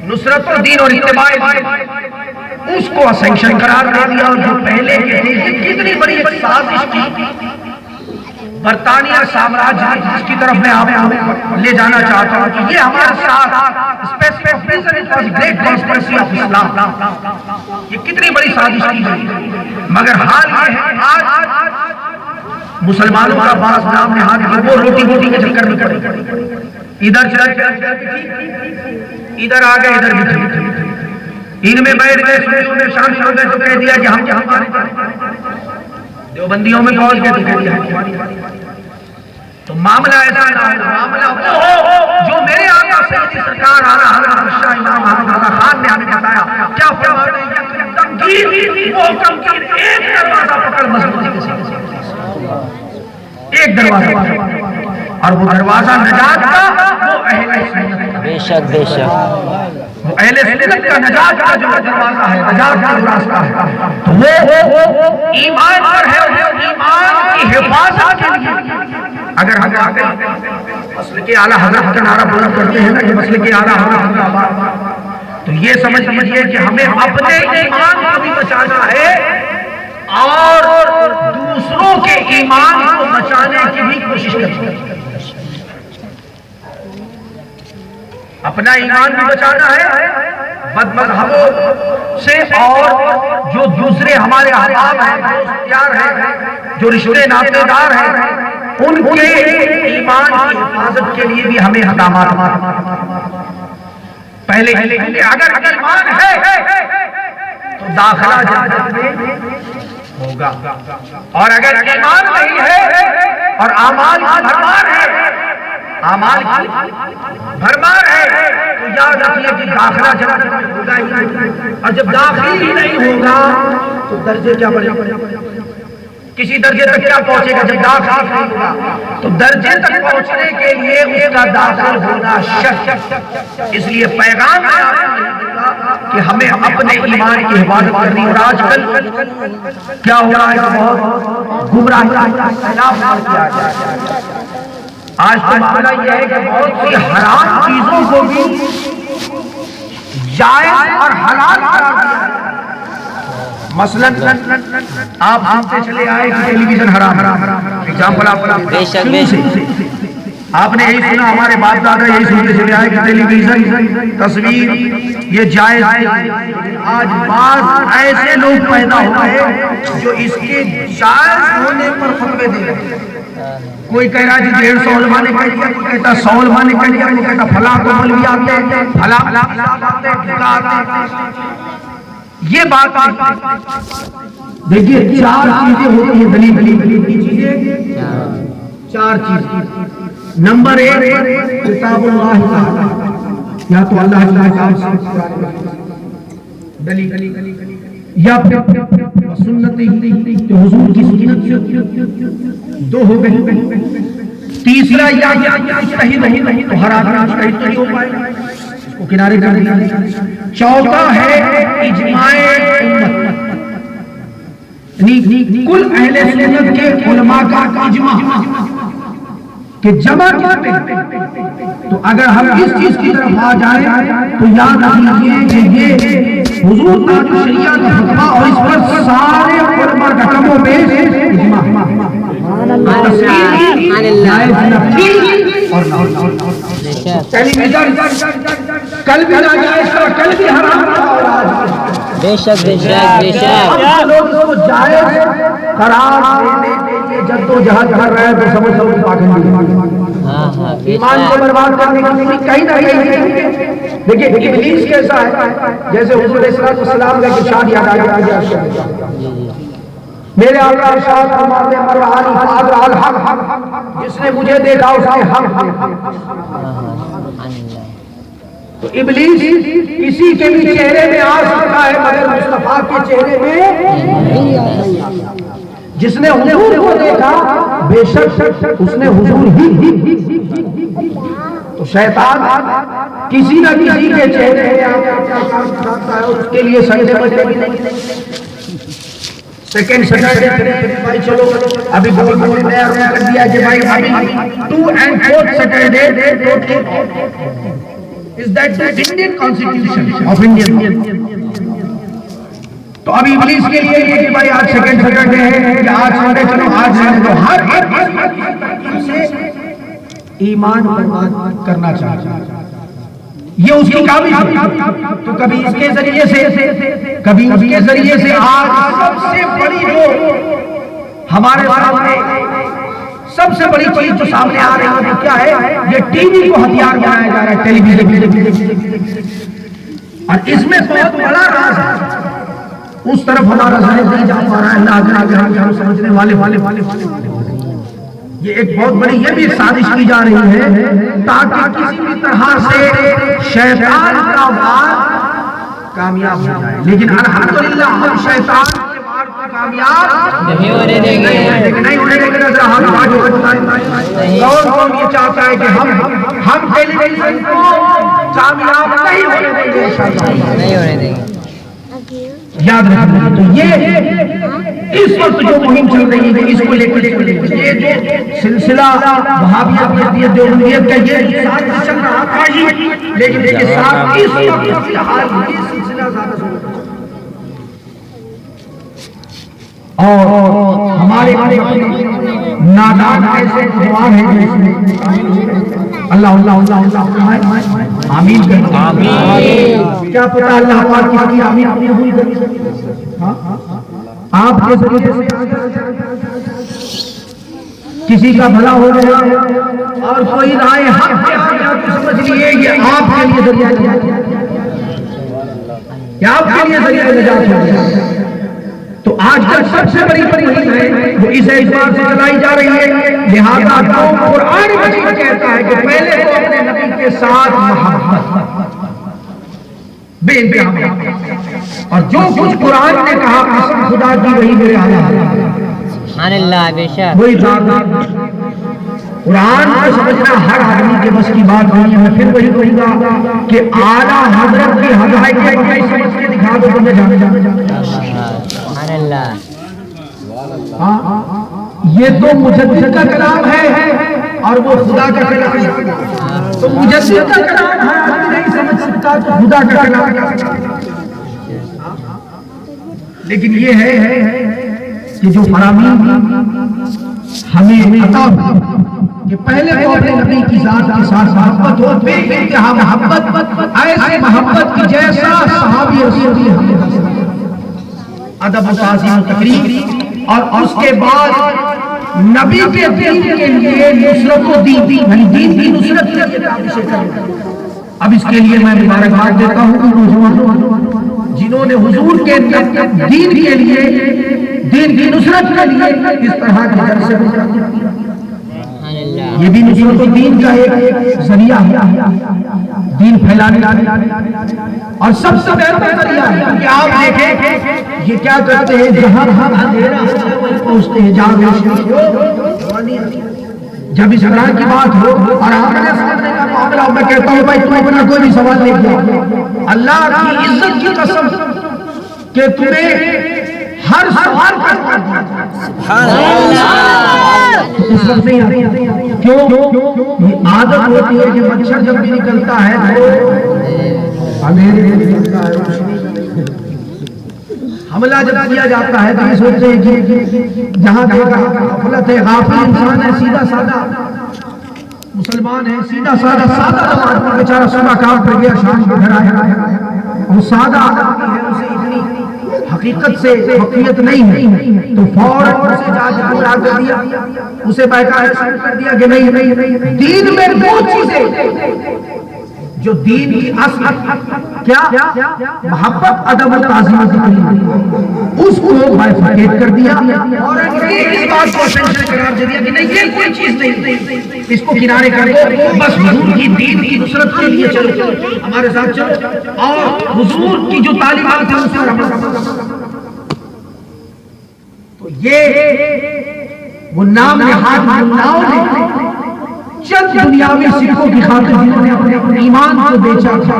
نصرت الدین اور اتباع اس کو سینکشن قرار دے دیا. اور جو پہلے کے تھے کتنی بڑی ایک سازش کی برطانیہ سامراج جس کی طرف میں آپ لے جانا چاہتا ہوں کہ یہ ہمارے ساتھ گریٹ کانسپریسی آف اسلام، یہ کتنی بڑی سازش کی گئی. مگر حال یہ ہے آج مسلمانوں کا باس نام نے ہاتھ کی وہ روٹی کے چکر میں پڑے، ادھر چلے ادھر آ گئے ادھر بھی ان میں بیٹھ گئے سنیوں میں شامل ہو گئے تو کہہ دیا کہ ہم دیوبندیوں میں پہنچ گئے تو کہہ دیا. تو معاملہ ایسا نہ ہو، معاملہ وہ ہو جو میرے آقا سیدی سرکار آنا حضرت شاہ امام احمد رضا خان نے ہمیں بتایا. کیا فرما رہے ہیں؟ تمکین، وہ تمکین ایک دروازہ پکڑ مضبوطی کے ساتھ، ایک دروازہ، اور وہ دروازہ نجات کا وہ اہل سنت کا. بے شک بے شک وہ اہل سنت کا نجات کا جو دروازہ ہے، نجات کا جو راستہ ہے، تو وہ ایمان پر ہے. وہ ایمان کی حفاظت کے لیے اگر ہم مسلک اعلیٰ حضرت کا نعرہ بلند کرتے ہیں نا کہ مسلک اعلیٰ حضرت، تو یہ سمجھ لیجیے کہ ہمیں اپنے ایمان کو بھی بچانا ہے اور دوسروں کے ایمان کو بچانے کی بھی کوشش کرنا ہے. اپنا ایمان بھی بچانا ہے بد مذہبوں سے، اور جو دوسرے ہمارے احباب ہیں، دوست یار ہیں، جو رشتے ناطے دار ہیں، ان کے ایمان کی حفاظت کے لیے بھی ہمیں اقدامات پہلے اگر ایمان ہے تو داخلہ جنت میں ہوگا، اور اگر ایمان نہیں ہے اور اعمال بھرمار ہے، اعمال بھرمار ہے، تو یاد رکھیے کہ داخلہ جنت میں ہوگا ہی نہیں. اور جب داخل ہی نہیں ہوگا تو درجے کیا بڑھے گا؟ کسی درجے تک کیا پہنچے گا جب داخل نہیں ہوگا؟ تو درجے تک پہنچنے کے لیے اس کا داخل ہونا شرط. اس لیے پیغام کہ ہمیں اپنے ایمان کی حفاظت کرنی. اور آج کل کیا ہو رہا ہے کہ بہت گمراہی کا خلاف کیا جا رہا ہے. آج تو معاملہ یہ ہے کہ بہت سی حرام چیزوں کو بھی جائز اور حلال قرار دیا ہے. مثلا آپ سنتے چلے آئے کہ ٹیلی ویژن حرام، ایگزامپل آپ نے یہی سنا، ہمارے باپ دادا یہی سنتے چلے آئے کہ ٹیلی ویژن تصویر یہ جائز ہے. آج بعض ایسے لوگ پیدا ہوئے جو اس کے جائز ہونے پر فتوے دے رہے ہیں. کوئی کہہ رہا ہے 150 علماء نے کہہ دیا، کوئی کہتا 100 علماء نے کہہ دیا، کوئی کہتا فلاں کو مولوی آتے ہیں، فلاں آتے ہیں. یہ بات دیکھیے 4 چیزیں ہوتی ہیں دلیل کی چیزیں، 4 چیزیں. نمبر 1 کتاب اللہ تعالی، یا تو اللہ تعالی سے دلیل، یا پھر سنت جو حضور کی سنت سے 2 ہو گئی. تیسرا یا اجتہاد نہیں تو ہر آدمی اجتہاد نہیں ہو پائے گا، اس کو کنارے کر دیا. چوتھا ہے اجماع امت، یعنی کل اہل سنت کے علماء کا اجماع کہ جمع کرتے. تو اگر ہم اس چیز کی طرف آ جائیں تو یاد رکھیے کہ یہ حضور کا جو شریعت کا فتویٰ اور اس پر سارے علماء کا کم و بیش اجماع ٹیلی ویژن کل بھی ناجائز تھا، کل بھی حرام تھا. بے شک بے شک بے شک لوگ اس کو جائز قرار دینے کے لیے جدوجہد کر رہے ہیں تو سمجھ لو پاگل ایمان کو برباد کرنے کے لیے کہیں نہ کہیں. دیکھیے ابلیس کیسا ہے، جیسے حضور علیہ السلام کا ارشاد یاد آ گیا میرے آقا ارشاد فرماتے ہیں مر علی فادر الحق، جس نے مجھے دیکھا اس نے حق دیکھا۔ تو ابلیس کسی کے بھی چہرے میں آ سکتا ہے مگر مصطفیٰ کے چہرے میں، جس نے حضور کو دیکھا بے شک اس نے حضور ہی۔ تو شیطان کسی نہ کسی کے چہرے میں آتا ہے، اس کے لیے سجدے بجے بھی نہیں۔ سیکنڈ سیٹرڈے بھائی چلو ابھی گورنمنٹ نے نیا رول کر دیا کہ بھائی ابھی 2 and 4 Saturday is that the Indian Constitution of India۔ تو ابھی ابلیس کے لیے یہ کہ بھائی آج سیکنڈ سیٹرڈے ہے یا آج سنڈے، چلو آج رہنے دو، ہر سے ایمان برباد کرنا چاہتا ہے، یہ اس کی کامی ہے۔ تو کبھی اس کے ذریعے سے، کبھی اس کے ذریعے سے آج سب سے بڑی جو ہمارے سامنے سب سے بڑی چیز جو سامنے آ رہی ہے کیا ہے؟ یہ ٹی وی کو ہتھیار بنایا جا رہا ہے، ٹیلی ویژن، اور اس میں بہت بڑا راز ہے۔ اس طرف ہمارا ذہن نہیں جا پا رہا ہے، اللہ ہم سمجھنے والے یہ ایک بہت بڑی یہ بھی سازش کی جا رہی ہے تاکہ کسی بھی طرح سے شیطان کا وار کامیاب ہو جائے، لیکن الحمدللہ ہم شیطان کے وار کو کامیاب نہیں ہونے دیں گے، نہیں ہونے دیں گے۔ نظر کون یہ چاہتا ہے کہ ہم ٹیلی ویژن کو کامیاب نہیں ہونے دیں گے، نہیں ہونے دیں گے۔ یاد رکھنا۔ تو یہ اس وقت جو مہم چل رہی ہے اس کو لے کر یہ جو سلسلہ وہابیت دیوبندیت کا یہ ساتھ چل رہا تھا ہی، لیکن دیکھیے ساتھ اس وقت فی الحال یہ سلسلہ زیادہ شروع ہو اور ہمارے نادان ایسے جوان ہیں اللہ اللہ اللہ اللہ آمین کرنا، آمین۔ کیا پتہ اللہ پاک کس کی آمین آمین ہوئی کریں، آپ کے ذریعے سے کسی کا بھلا ہو گیا اور کوئی رائے حق پہ آ گیا تو سمجھ لیے یہ آپ کے لیے ذریعہ نجات ہے، یہ آپ کے لیے ذریعہ نجات ہے۔ تو آج کل سب سے بڑی مہم ہے وہ اس اعتبار سے چلائی جا رہی ہے، لہذا تو قرآن مجید کہتا ہے کہ پہلے تو اپنے نبی کے ساتھ محبت بے انتہا محبت، اور جو کچھ قرآن نے کہا قسم خدا کی وہی میرے حالات سبحان اللہ، بے شک وہی ذات۔ قرآن کو سمجھنا ہر آدمی کے بس کی بات نہیں ہے۔ میں پھر وہی کہوں گا کہ اعلیٰ حضرت کی ہدایت کو سمجھ کے دکھا دو تو میں جانے سبحان اللہ۔ یہ تو مجدد کا کلام ہے اور وہ خدا کا کلام ہے، تو مجدد کا کلام ہے آدمی نہیں سمجھ سکتا تو خدا کا کلام ہے۔ لیکن یہ ہے کہ جو فرامین ہمیں عطا کہ پہلے تو اپنے نبی کی ذات کے ساتھ محبت ہو، بے انتہا محبت، ایسے محبت کی جیسا صحابی رسول اللہ ادب و تعظیم و تقریم، اور اس کے بعد نبی کے دین کے لیے نصرت و دین، یعنی دین کی نصرت کے لیے کاوشیں کریں۔ اب اس کے لیے میں مبارکباد دیتا ہوں ان نوجوانوں جنہوں نے حضور کے دین کے لیے، دین کی نصرت کے لیے اس طرح کے در سے گزرا۔ یہ بھی نصرت و دین کا ایک ذریعہ ہے، دین پھیلانے اور سب سے بہتر ذریعہ ہے کہ آپ دیکھیں یہ کیا کرتے ہیں، جہاں اندھیرا پہنچتے ہیں، جب اس طرح کی بات ہو اور آمنے سامنے کا معاملہ، میں کہتا ہوں بھائی تم اپنا کوئی بھی سوال نہیں کیا، اللہ کی عزت کی قسم کہ تمہیں ہر سوال کا سبحان اللہ، اس وقت نہیں آتی۔ کیوں؟ یہ عادت ہوتی ہے کہ مچھر جب بھی نکلتا ہے تو اندھیرے میں نکلتا ہے، حملہ جب کیا جاتا ہے تو یہ سوچتے ہیں کہ جہاں غفلت ہے، غافل انسان ہے، سیدھا سادہ مسلمان ہے، سیدھا سادہ آدمی بیچارہ صبح کام کر گیا شام کو گھر آیا، وہ سادہ آدمی ہے، اسے اتنی حقیقت سے واقفیت نہیں ہے، تو فوراً اسے جا کے گمراہ کر دیا، اسے بہکایا کر دیا کہ نہیں دین میں دو چیزیں جو دین کی اصل کیا محبت ادب و تعظیم اس کو بائفرکیٹ کر دیا اور اس بات کو اسینشل قرار دے دیا کہ نہیں یہ کوئی چیز نہیں، اس کو کنارے کر دو، بس حضور کی دین کی نصرت کے لیے چلو، ہمارے ساتھ چلو اور حضور کی جو تعلیمات ہیں ان سے عمل کرو۔ تو یہ وہ نام نہاد ملاؤں نے چند دنیاوی سکھوں کی خاطر جنہوں نے اپنے ایمان کو بیچا تھا،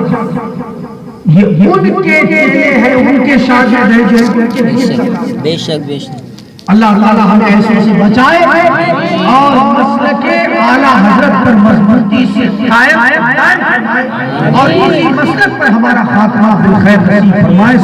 یہ ان کے چیلے ہیں، ان کے شاگرد ہیں جو بے شک بے شک اللہ تعالی ہمیں ایسے سے بچائے اور مسلک اعلیٰ حضرت پر مضبوطی سے قائم اور اسی مسلک پر ہمارا خاتمہ بالخیر نصیب فرمائے۔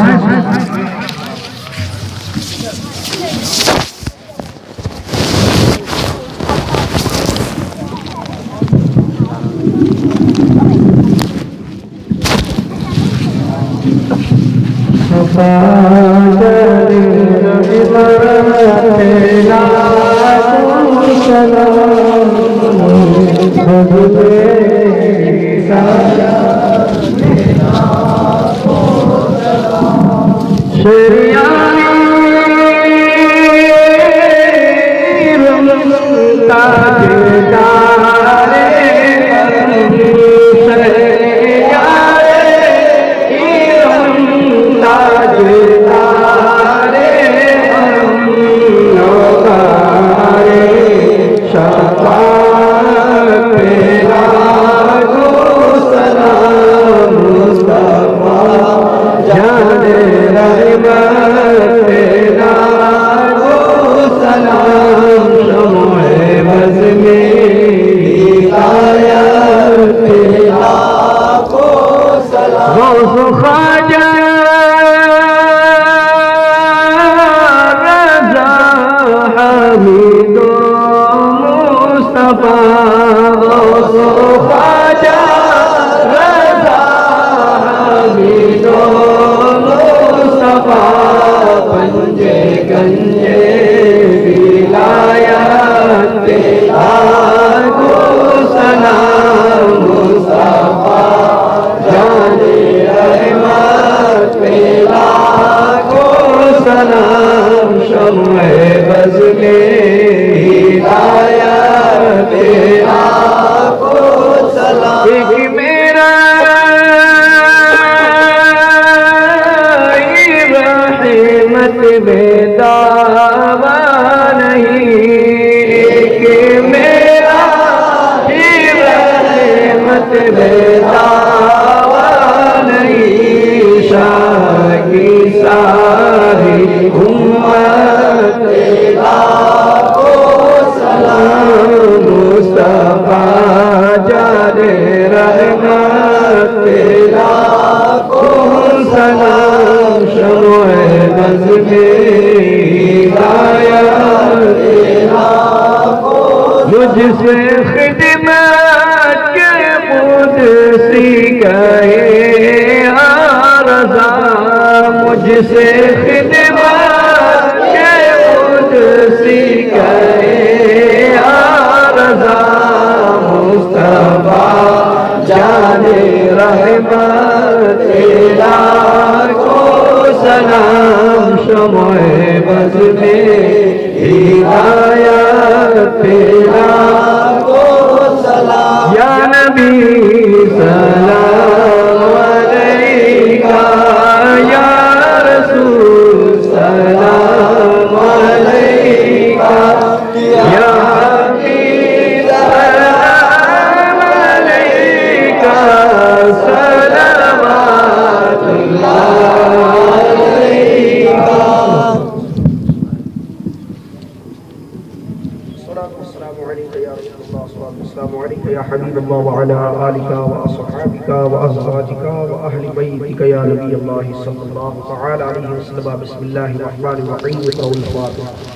بسم اللہ الرحمن الرحیم الفاتحہ۔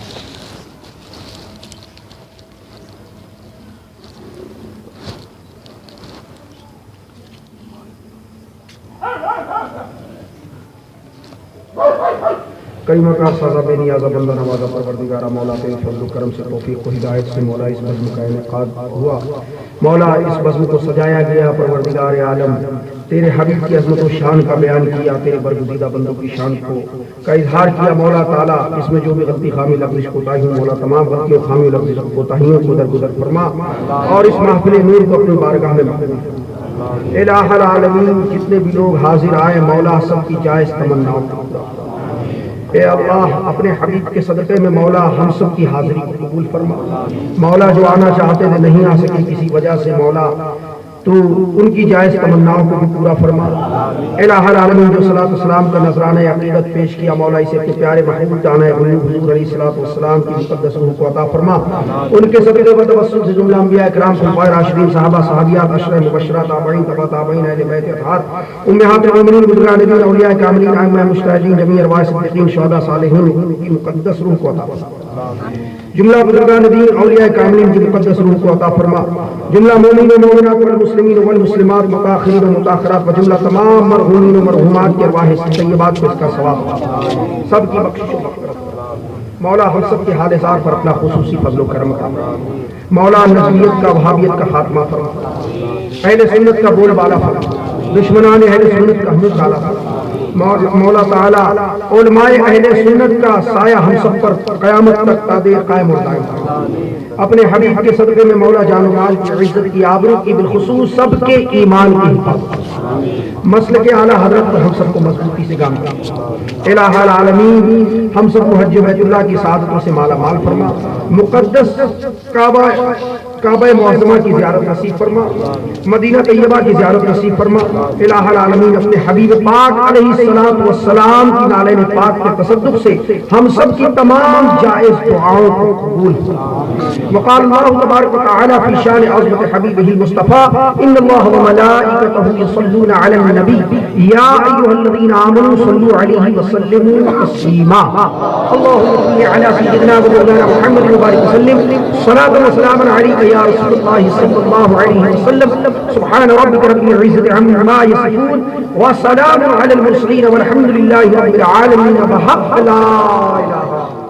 کلمہ کا سزا بے نیازہ بندہ نوازہ پروردگارہ مولا تیرے فضل و کرم سے توفیق و ہدایت سے مولا اس بزم کا انعقاد ہوا، مولا اس بزم کو سجایا گیا، پروردگار عالم تیرے حبیب کی عظمت و شان کا بیان کیا، تیرے برگزیدہ بندوں کی شان کا اظہار کیا، مولا تعالیٰ اس میں جو بھی غلطی خامی لغزش کوتاہی ہوں مولا تمام غلطیوں خامی لغزش کوتاہیوں کو درگزر فرما اور اس محفل نور کو اپنی بارگاہ میں مقبول۔ الہ العالمین جتنے بھی لوگ حاضر آئے مولا سب کی جائز تمناؤں اے اللہ اپنے حبیب کے صدقے میں مولا ہم سب کی حاضری کو قبول فرما، مولا جو آنا چاہتے تھے نہیں آ سکے کسی وجہ سے مولا تو ان کی جائز تمناؤں کو بھی پورا فرما۔ الہ العالمین جو صلاۃ والسلام کا نذرانہ عقیدت پیش کیا مولا اسے اپنے پیارے محبوب دانہ غیوب حضور علیہ الصلوۃ والسلام کی مقدس روح کو عطا فرما، ان کے صدقے و توسل سے جملہ انبیاء کرام خلفائے راشدین صحابہ صحابیات عشرہ مبشرہ تابعین تبع تابعین اہل بیت اطہار امہات المومنین بزرگان دین اولیاء کاملین ائمہ مجتہدین جمیع ارواح صدیقین شہداء صالحین کی مقدس روح کو عطا فرما، جملہ بزرگان دین اولیاء کاملین کی مقدس روح کو عطا فرما، جملہ مومنین و مومنات والمسلمین والمسلمات متاخرین و متاخرات و جملہ تمام مرحومین و مرحومات کے ارواح طیبات کو اس کا ثواب سب کی بخشش و مغفرت مولا ہم سب کے حال حال پر اپنا خصوصی فضل و کرم فرما، مولا نجمیت کا وہابیت کا خاتمہ فرما، اہل سنت کا بول بالا فرما، دشمنان اہل سنت کا ہم کالا فرما، مولا تعالیٰ علماء اہل سنت کا سایہ ہم سب پر قیامت تک قادر قائم و دائم فرما، اپنے حبیب کے صدقے میں مولا جان و مال کی عزت کی آبرو کی بالخصوص سب کے ایمان کی حفاظت، مسلک اعلیٰ حضرت پر ہم سب کو مضبوطی سے گام فرما، الہ العالمین ہم سب کو حج بیت اللہ کی سعادتوں سے مالا مال فرما، مقدس کعبہ معظمہ کی زیارت نصیب فرما، مدینہ طیبہ کی زیارت نصیب فرما، الہ العالمین اپنے حبیب پاک علیہ الصلوۃ والسلام کی نالین پاک کے تصدق سے ہم سب کی تمام جائز دعاؤں کو قبول فرما۔ وقال اللہ تبارک و تعالی فی شان عظمت حبیبہ المصطفیٰ ان اللہ وملائکتہ یصلون علی النبی یا ایھا الذین آمنوا صلوا علیہ وسلموا تسلیما، اللهم صل علی سیدنا و مولانا محمد وبارک وسلم صلاۃ و سلام علیک یا رسول اللہ صلی اللہ علیہ وسلم، سبحان ربک رب العزۃ عما یصفون وسلام علی المرسلین والحمد للہ رب العالمین بحق لا الہ